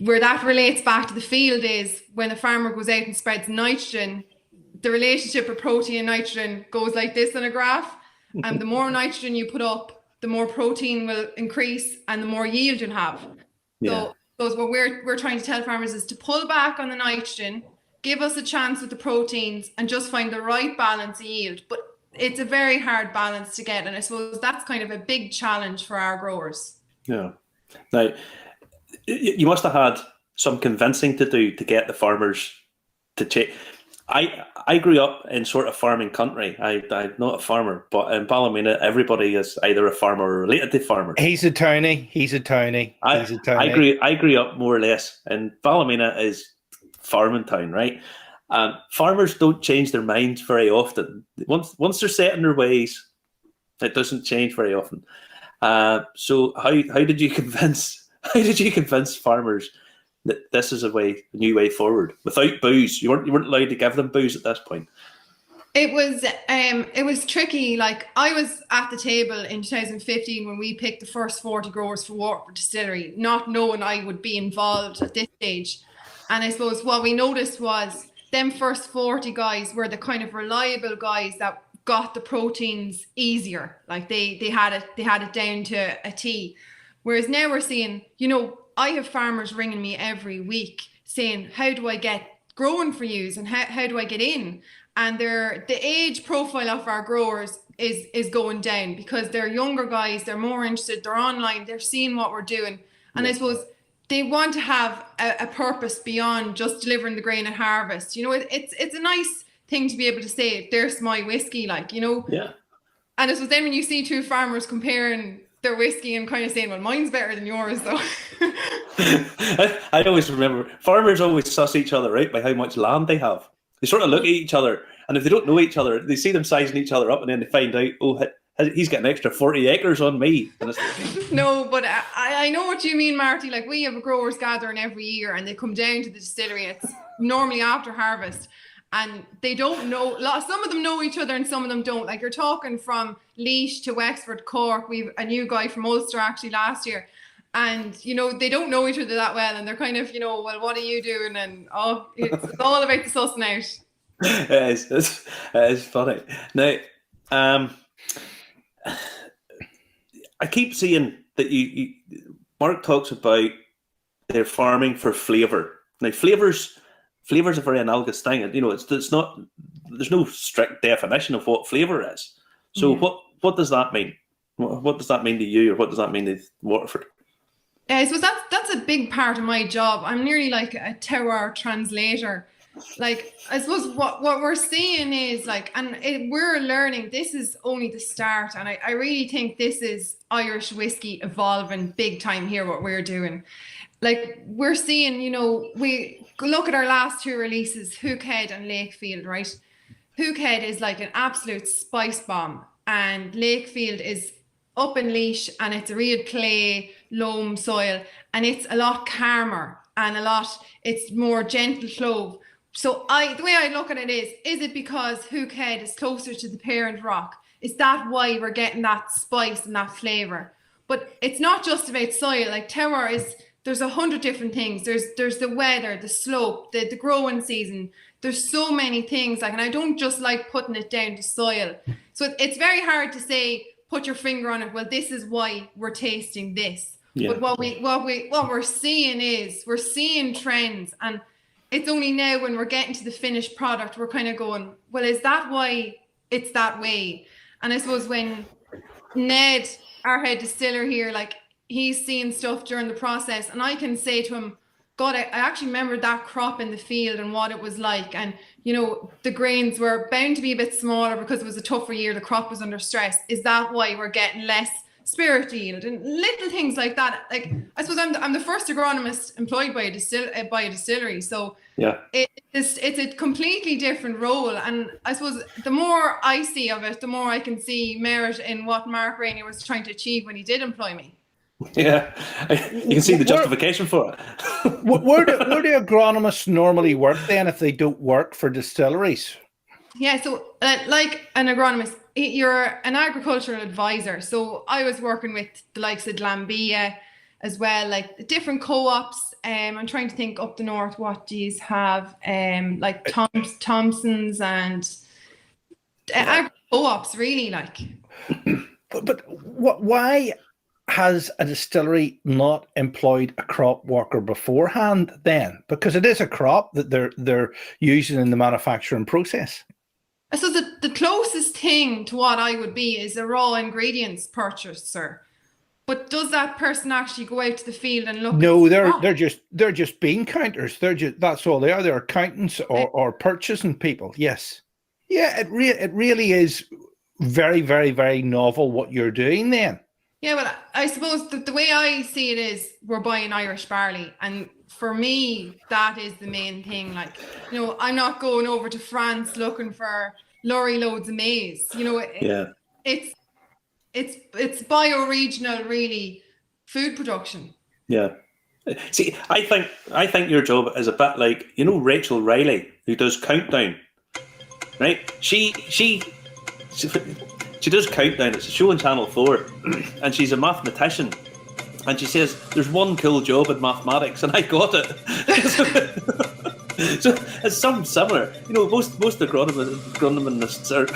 where that relates back to the field is when the farmer goes out and spreads nitrogen, the relationship of protein and nitrogen goes like this on a graph. And the more nitrogen you put up, the more protein will increase and the more yield you'll have. Yeah. So what we're trying to tell farmers is to pull back on the nitrogen, give us a chance with the proteins, and just find the right balance of yield. But it's a very hard balance to get, and I suppose that's kind of a big challenge for our growers. Yeah. Now, you must have had some convincing to do to get the farmers to check. I grew up in sort of farming country. I'm not a farmer, but in Ballymena, everybody is either a farmer or related to farmers. He's a Tony. I grew up more or less, and Ballymena is farming town, right? And farmers don't change their minds very often. Once they're set in their ways, it doesn't change very often. So how did you convince farmers that this is a new way forward without booze? You weren't allowed to give them booze at this point. It was tricky. Like, I was at the table in 2015 when we picked the first 40 growers for Waterford Distillery, not knowing I would be involved at this stage. And I suppose what we noticed was them first 40 guys were the kind of reliable guys that got the proteins easier. Like they had it down to a T. Whereas now we're seeing, you know, I have farmers ringing me every week saying, how do I get growing for yous and how do I get in? And the age profile of our growers is going down because they're younger guys, they're more interested, they're online, they're seeing what we're doing. And I suppose they want to have a purpose beyond just delivering the grain at harvest. You know, it's a nice thing to be able to say, there's my whiskey, like, you know. Yeah. And it's then when you see two farmers comparing their whiskey and kind of saying, well, mine's better than yours, though. I always remember farmers always suss each other out by how much land they have. They sort of look at each other, and if they don't know each other, they see them sizing each other up, and then they find out, oh, he's got an extra 40 acres on me. And No, but I know what you mean, Marty. Like, we have a growers gathering every year, and they come down to the distillery. It's normally after harvest, and they don't know. Some of them know each other, and some of them don't. Like, you're talking from Laois to Wexford, Cork. We've a new guy from Ulster actually last year, and you know they don't know each other that well, and they're kind of, you know, well, what are you doing? And it's all about the sussing out. It is funny. Now, I keep seeing that Mark talks about their farming for flavour. Now, flavour's a very analogous thing. You know, it's not. There's no strict definition of what flavour is. So what does that mean? What does that mean to you, or what does that mean to Waterford? I suppose that's a big part of my job. I'm nearly like a terroir translator. Like, I suppose what we're seeing is like, and we're learning, this is only the start. And I really think this is Irish whiskey evolving big time here, what we're doing. Like, we're seeing, you know, we look at our last two releases, Hookhead and Lakefield, right? Hookhead is like an absolute spice bomb, and Lakefield is up in Laois, and it's a real clay, loam soil, and it's a lot calmer and it's more gentle clove. So the way I look at it is it because Hookhead is closer to the parent rock? Is that why we're getting that spice and that flavour? But it's not just about soil. Like, terroir is, there's 100 different things. There's the weather, the slope, the growing season. There's so many things. Like, and I don't just like putting it down to soil. So it's very hard to say, put your finger on it. Well, this is why we're tasting this. Yeah. But what we're seeing is we're seeing trends, and it's only now when we're getting to the finished product, we're kind of going, well, is that why it's that way? And I suppose when Ned, our head distiller here, like, he's seen stuff during the process, and I can say to him, God, I actually remember that crop in the field and what it was like. And, you know, the grains were bound to be a bit smaller because it was a tougher year. The crop was under stress. Is that why we're getting less spirit yield and little things like that. Like, I suppose I'm the first agronomist employed by a distillery, so Yeah. it's a completely different role. And I suppose the more I see of it, the more I can see merit in what Mark Rainey was trying to achieve when he did employ me. Yeah, you can see the justification for it. Where do agronomists normally work then if they don't work for distilleries? Yeah, so like an agronomist, you're an agricultural advisor. So I was working with the likes of Glambia as well, like different co-ops. I'm trying to think up the north what these have, like Thompson's and agri co-ops, really, like. But why has a distillery not employed a crop worker beforehand then? Because it is a crop that they're using in the manufacturing process. So the closest thing to what I would be is a raw ingredients purchaser. But does that person actually go out to the field and look? No, they're just bean counters. That's all they are. They're accountants or purchasing people. Yes. Yeah, it really is very, very, very novel what you're doing then. Yeah, but I suppose the way I see it is we're buying Irish barley, and for me that is the main thing. Like, you know, I'm not going over to France looking for lorry loads of maize. You know, it's bioregional, really, food production. Yeah. See, I think your job is a bit like, you know, Rachel Riley, who does Countdown, right? She does Countdown. It's a show on Channel 4, and she's a mathematician. And she says, there's one cool job in mathematics, and I got it. So it's something similar. You know, most agronomists are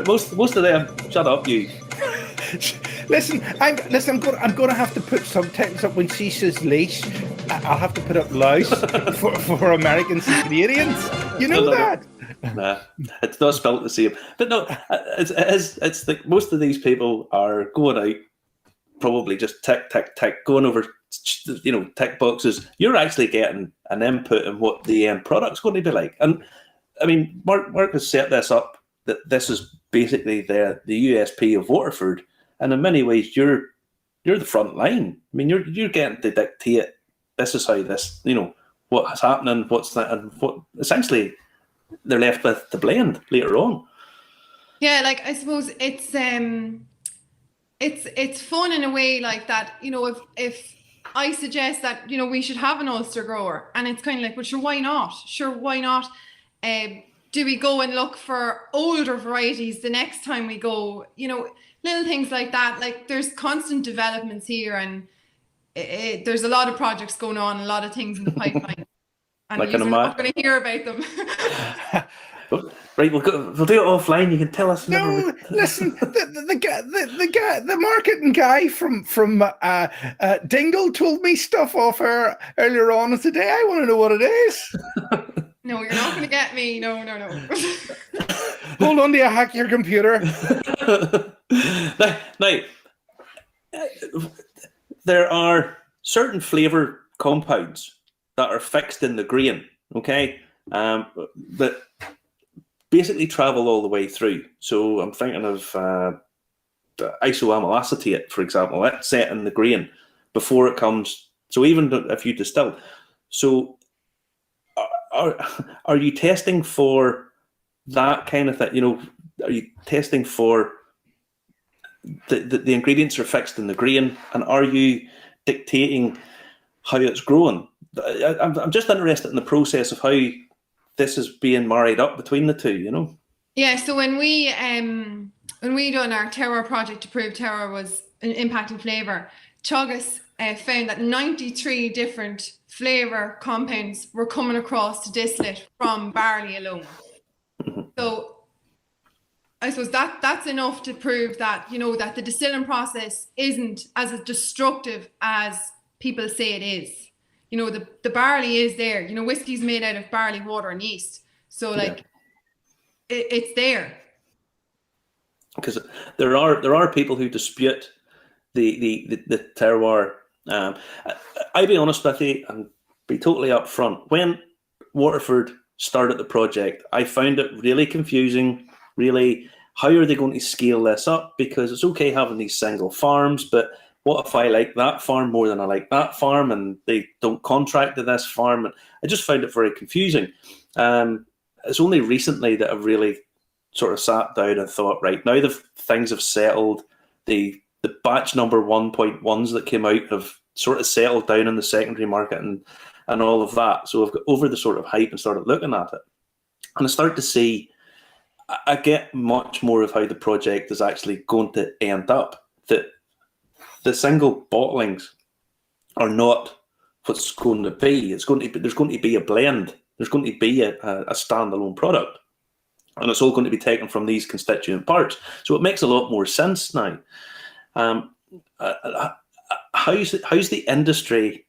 most of them. Shut up, you. Listen, I'm going to have to put subtitles up when she says leash. I'll have to put up louse for Americans and Canadians. You know that. Nah, it's not spelled the same. But no, it's like most of these people are going out, probably just tick, going over, you know, tick boxes. You're actually getting an input in what the end product's going to be like. And I mean, Mark has set this up that this is basically the USP of Waterford, and in many ways you're the front line. I mean, you're getting to dictate, this is how this, you know, what's happening, what's that, and what essentially they're left with the blend later on. Yeah, like, I suppose it's fun in a way like that. You know, if I suggest that, you know, we should have an Ulster grower, and it's kind of like, well, sure, why not? Do we go and look for older varieties the next time we go? You know, little things like that. Like, there's constant developments here, and there's a lot of projects going on, a lot of things in the pipeline. And you're not going to hear about them. Right, we'll do it offline. You can tell us. No, listen, the marketing guy from Dingle told me stuff off her earlier on today. I want to know what it is. No, you're not going to get me. No. Hold on, do you hack your computer? Now, there are certain flavour compounds that are fixed in the grain, okay, that basically travel all the way through. So I'm thinking of isoamyl acetate, for example. That's set in the grain before it comes. So even if you distill, so are you testing for that kind of thing? You know, are you testing for the ingredients are fixed in the grain, and are you dictating how it's grown? I'm just interested in the process of how this is being married up between the two, you know? Yeah, so when we done our terroir project to prove terroir was impacting flavour, Teagasc found that 93 different flavour compounds were coming across to distillate from barley alone. So I suppose that's enough to prove that, you know, that the distilling process isn't as destructive as people say it is. You know, the barley is there. You know, whiskey's made out of barley, water, and yeast. So, like, it's there. Because there are people who dispute the terroir. I'll be honest with you and be totally upfront. When Waterford started the project, I found it really confusing, really how are they going to scale this up? Because it's okay having these single farms, but what if I like that farm more than I like that farm, and they don't contract to this farm? And I just found it very confusing. It's only recently that I've really sort of sat down and thought, right, now things have settled. The batch number 1.1s that came out have sort of settled down in the secondary market and all of that. So I've got over the sort of hype and started looking at it. And I start to see, I get much more of how the project is actually going to end up. That the single bottlings are not what's going to be. There's going to be a blend. There's going to be a standalone product. And it's all going to be taken from these constituent parts. So it makes a lot more sense now. How's the industry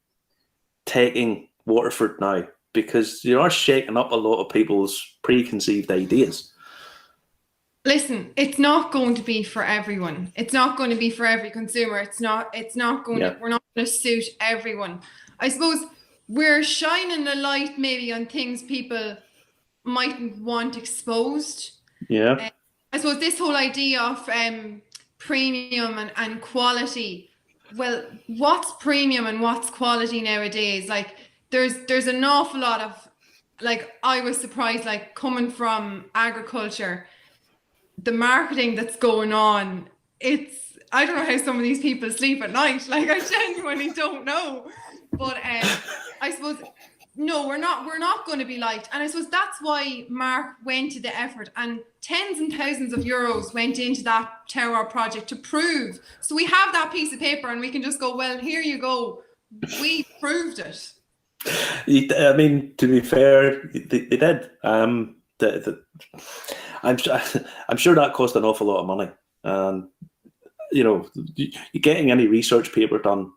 taking Waterford now? Because you are shaking up a lot of people's preconceived ideas. Listen, it's not going to be for everyone. It's not going to be for every consumer. It's not going to, we're not going to suit everyone. I suppose we're shining a light maybe on things people mightn't want exposed. Yeah. I suppose this whole idea of premium and quality. Well, what's premium and what's quality nowadays? Like there's an awful lot of, like, I was surprised, like, coming from agriculture, the marketing that's going on, I don't know how some of these people sleep at night. Like, I genuinely don't know. But I suppose, no, we're not going to be liked. And I suppose that's why Mark went to the effort, and tens and thousands of euros went into that terroir project to prove. So we have that piece of paper and we can just go, well, here you go. We proved it. I mean, to be fair, they did. I'm sure that cost an awful lot of money. You know, you're getting any research paper done,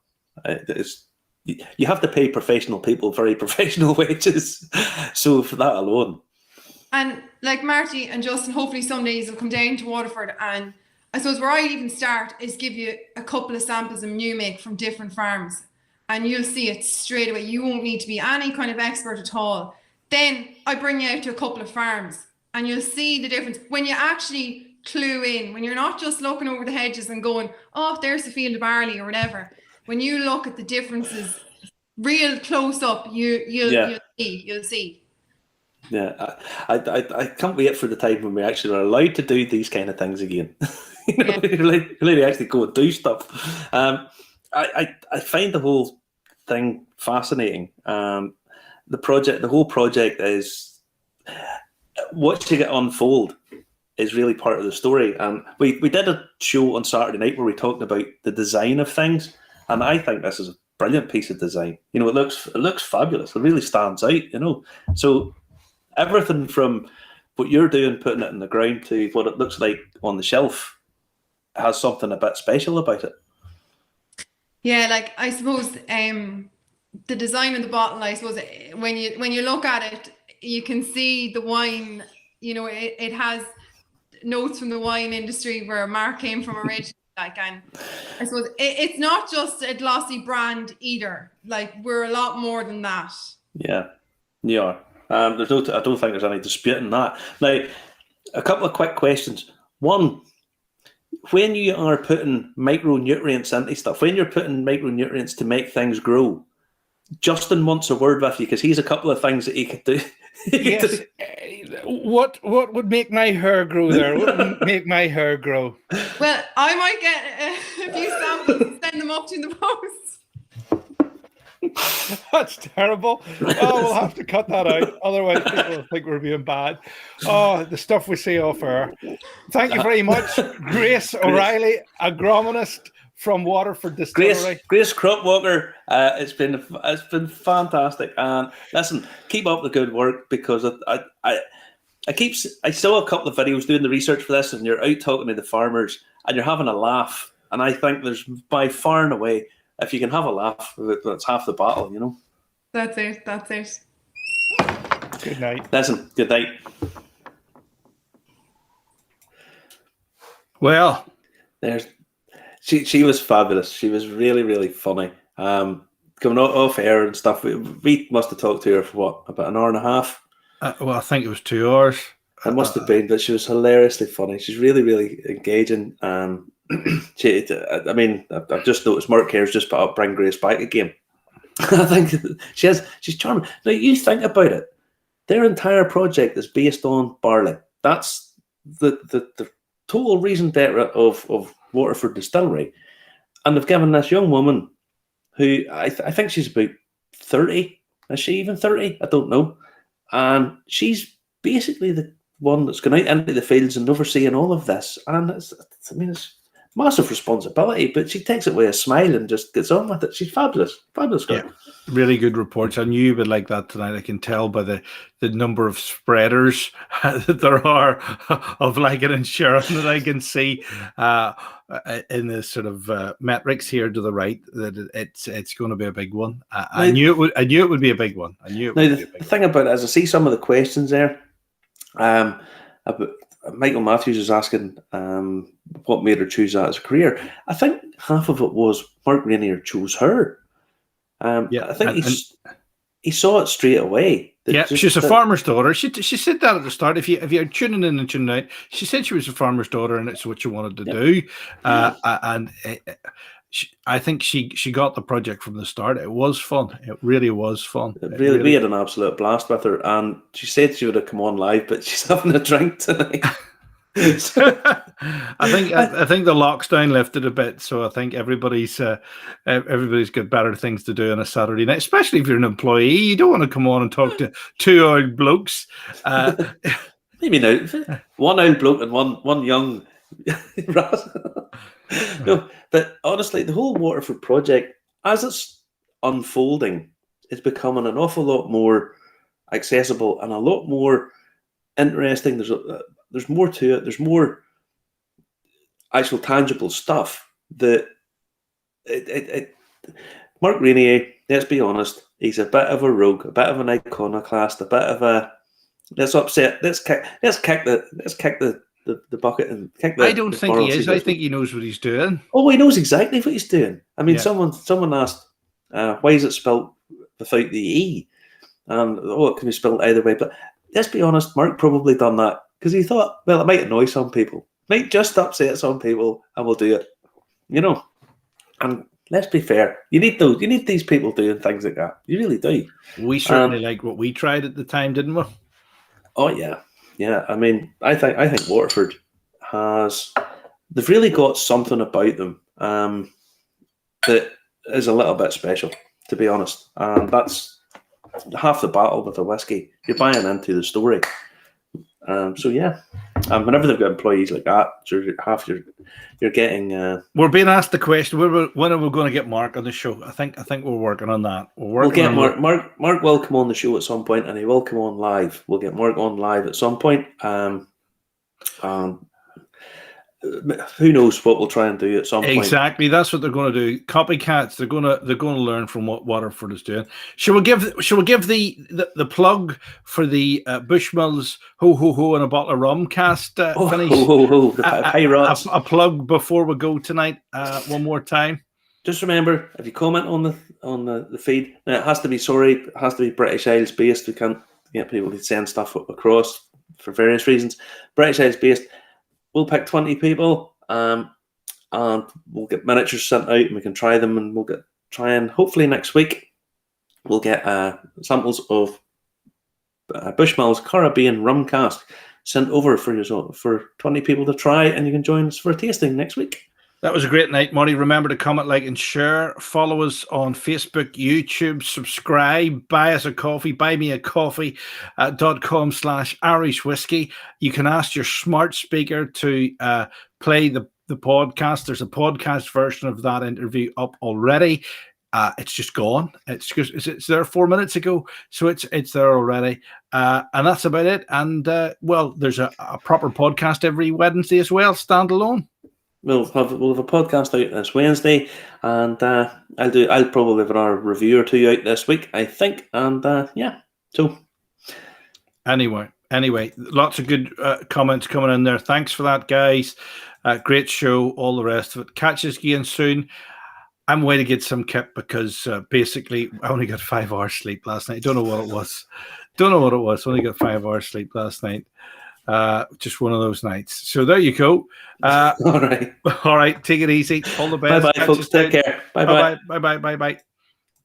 you have to pay professional people very professional wages. So for that alone. And like Marty and Justin, hopefully some days will come down to Waterford, and I suppose where I'd even start is give you a couple of samples of new make from different farms, and you'll see it straight away. You won't need to be any kind of expert at all. Then I bring you out to a couple of farms and you'll see the difference when you actually clue in, when you're not just looking over the hedges and going, oh, there's the field of barley or whatever. When you look at the differences real close up, you'll see. Yeah, I can't wait for the time when we actually are allowed to do these kind of things again. Really actually go and do stuff. I find the whole thing fascinating. The whole project is watching it unfold is really part of the story. And we did a show on Saturday night where we talked about the design of things, and I think this is a brilliant piece of design. You know, it looks fabulous. It really stands out. You know, so everything from what you're doing, putting it in the ground, to what it looks like on the shelf has something a bit special about it. Yeah, like I suppose the design of the bottle, I suppose when you look at it, you can see the wine, you know, it has notes from the wine industry where Mark came from originally. Like, and I suppose it's not just a glossy brand either. Like, we're a lot more than that. Yeah, you are. I don't think there's any disputing that. Now, a couple of quick questions. One, when you are putting micronutrients into stuff, when you're putting micronutrients to make things grow, Justin wants a word with you because he's a couple of things that he could do. Yes. What would make my hair grow there? What would make my hair grow? Well, I might get a few samples and send them up to the post. That's terrible. Oh, we'll have to cut that out. Otherwise, people will think we're being bad. Oh, the stuff we say off air. Thank you very much, Grace O'Reilly, agronomist from Waterford Distillery. Grace Cropwalker, it's been fantastic. And listen, keep up the good work, because I saw a couple of videos doing the research for this, and you're out talking to the farmers and you're having a laugh. And I think there's by far and away, if you can have a laugh, that's half the battle, you know. That's it. Good night. Listen, good night. Well, she was fabulous. She was really, really funny. Coming off air and stuff, we must have talked to her for what, about an hour and a half? well, I think it was 2 hours. It must have been, but she was hilariously funny. She's really, really engaging. I mean, I've just noticed Mark Kerr's just put up "Bring Grace Back" again. I think she's charming. Now you think about it. Their entire project is based on barley. That's the total reason of Waterford Distillery, and they've given this young woman, who I think she's about 30. Is she even 30? I don't know. And she's basically the one that's going out into the fields and overseeing all of this. And it's massive responsibility, but she takes it with a smile and just gets on with it. She's fabulous. Fabulous girl. Yeah, really good reports. I knew you would like that tonight. I can tell by the number of spreaders that there are of Leggett and Sharon that I can see in the sort of metrics here to the right, that it's going to be a big one. I knew it would be a big one. The thing about it is, I see some of the questions there. Michael Matthews is asking what made her choose that as a career. I think half of it was Mark Rainier chose her. I think he saw it straight away. She's a farmer's daughter. She said that at the start. If you're tuning in and tuning out, she said she was a farmer's daughter and it's what she wanted to do. I think she got the project from the start. It was fun. It really was fun. We had an absolute blast with her, and she said she would have come on live, but she's having a drink tonight. I think the lockdown lifted a bit, so I think everybody's got better things to do on a Saturday night, especially if you're an employee. You don't want to come on and talk to two old blokes. Maybe no, one old bloke and one young. No, but honestly, the whole Waterford project, as it's unfolding, is becoming an awful lot more accessible and a lot more interesting. There's more to it. There's more actual tangible stuff that Mark Rainier, let's be honest, he's a bit of a rogue, a bit of an iconoclast, a bit of a let's kick the bucket and kick the. I don't think he is. I think he knows what he's doing. Oh, he knows exactly what he's doing. I mean, someone asked, why is it spelled without the E? And it can be spelled either way. But let's be honest, Mark probably done that because he thought, well, it might annoy some people, might just upset some people, and we'll do it. And let's be fair, you need these people doing things like that. You really do. We certainly like what we tried at the time, didn't we? Oh yeah. Yeah, I mean, I think Waterford they've really got something about them that is a little bit special, to be honest. And that's half the battle with the whiskey. You're buying into the story. Whenever they've got employees like that, you're getting. We're being asked the question: when are we going to get Mark on the show? I think we're working on that. We'll get Mark. Mark will come on the show at some point, and he will come on live. We'll get Mark on live at some point. Who knows what we'll try and do at some point. Exactly, that's what they're going to do. Copycats. They're going to learn from what Waterford is doing. Shall we give the plug for the Bushmills Ho Ho Ho and a Bottle of Rum cast finish? Ho Ho Ho! A plug before we go tonight. One more time. Just remember, if you comment on the feed, now it has to be British Isles based. We can't get people to send stuff across for various reasons. British Isles based. We'll pick 20 people, and we'll get miniatures sent out, and we can try them, and hopefully next week we'll get samples of Bushmills Caribbean rum cask sent over for 20 people to try, and you can join us for a tasting next week. That was a great night, Marty. Remember to comment, like, and share. Follow us on Facebook, YouTube, subscribe, buy us a coffee, buymeacoffee.com/Irish Whiskey. You can ask your smart speaker to play the podcast. There's a podcast version of that interview up already. It's just gone. It's there 4 minutes ago, so it's there already. And that's about it. And there's a proper podcast every Wednesday as well, standalone. We'll have a podcast out this Wednesday, and I'll probably have our review or two out this week, I think. And so anyway, lots of good comments coming in there. Thanks for that, guys. Great show, all the rest of it. Catch us again soon. I'm waiting to get some kip because basically I only got 5 hours sleep last night. Don't know what it was. Only got 5 hours sleep last night. Just one of those nights. So there you go. All right. All right. Take it easy. All the best. Bye bye, folks. Take care. Bye bye. Bye bye. Bye bye.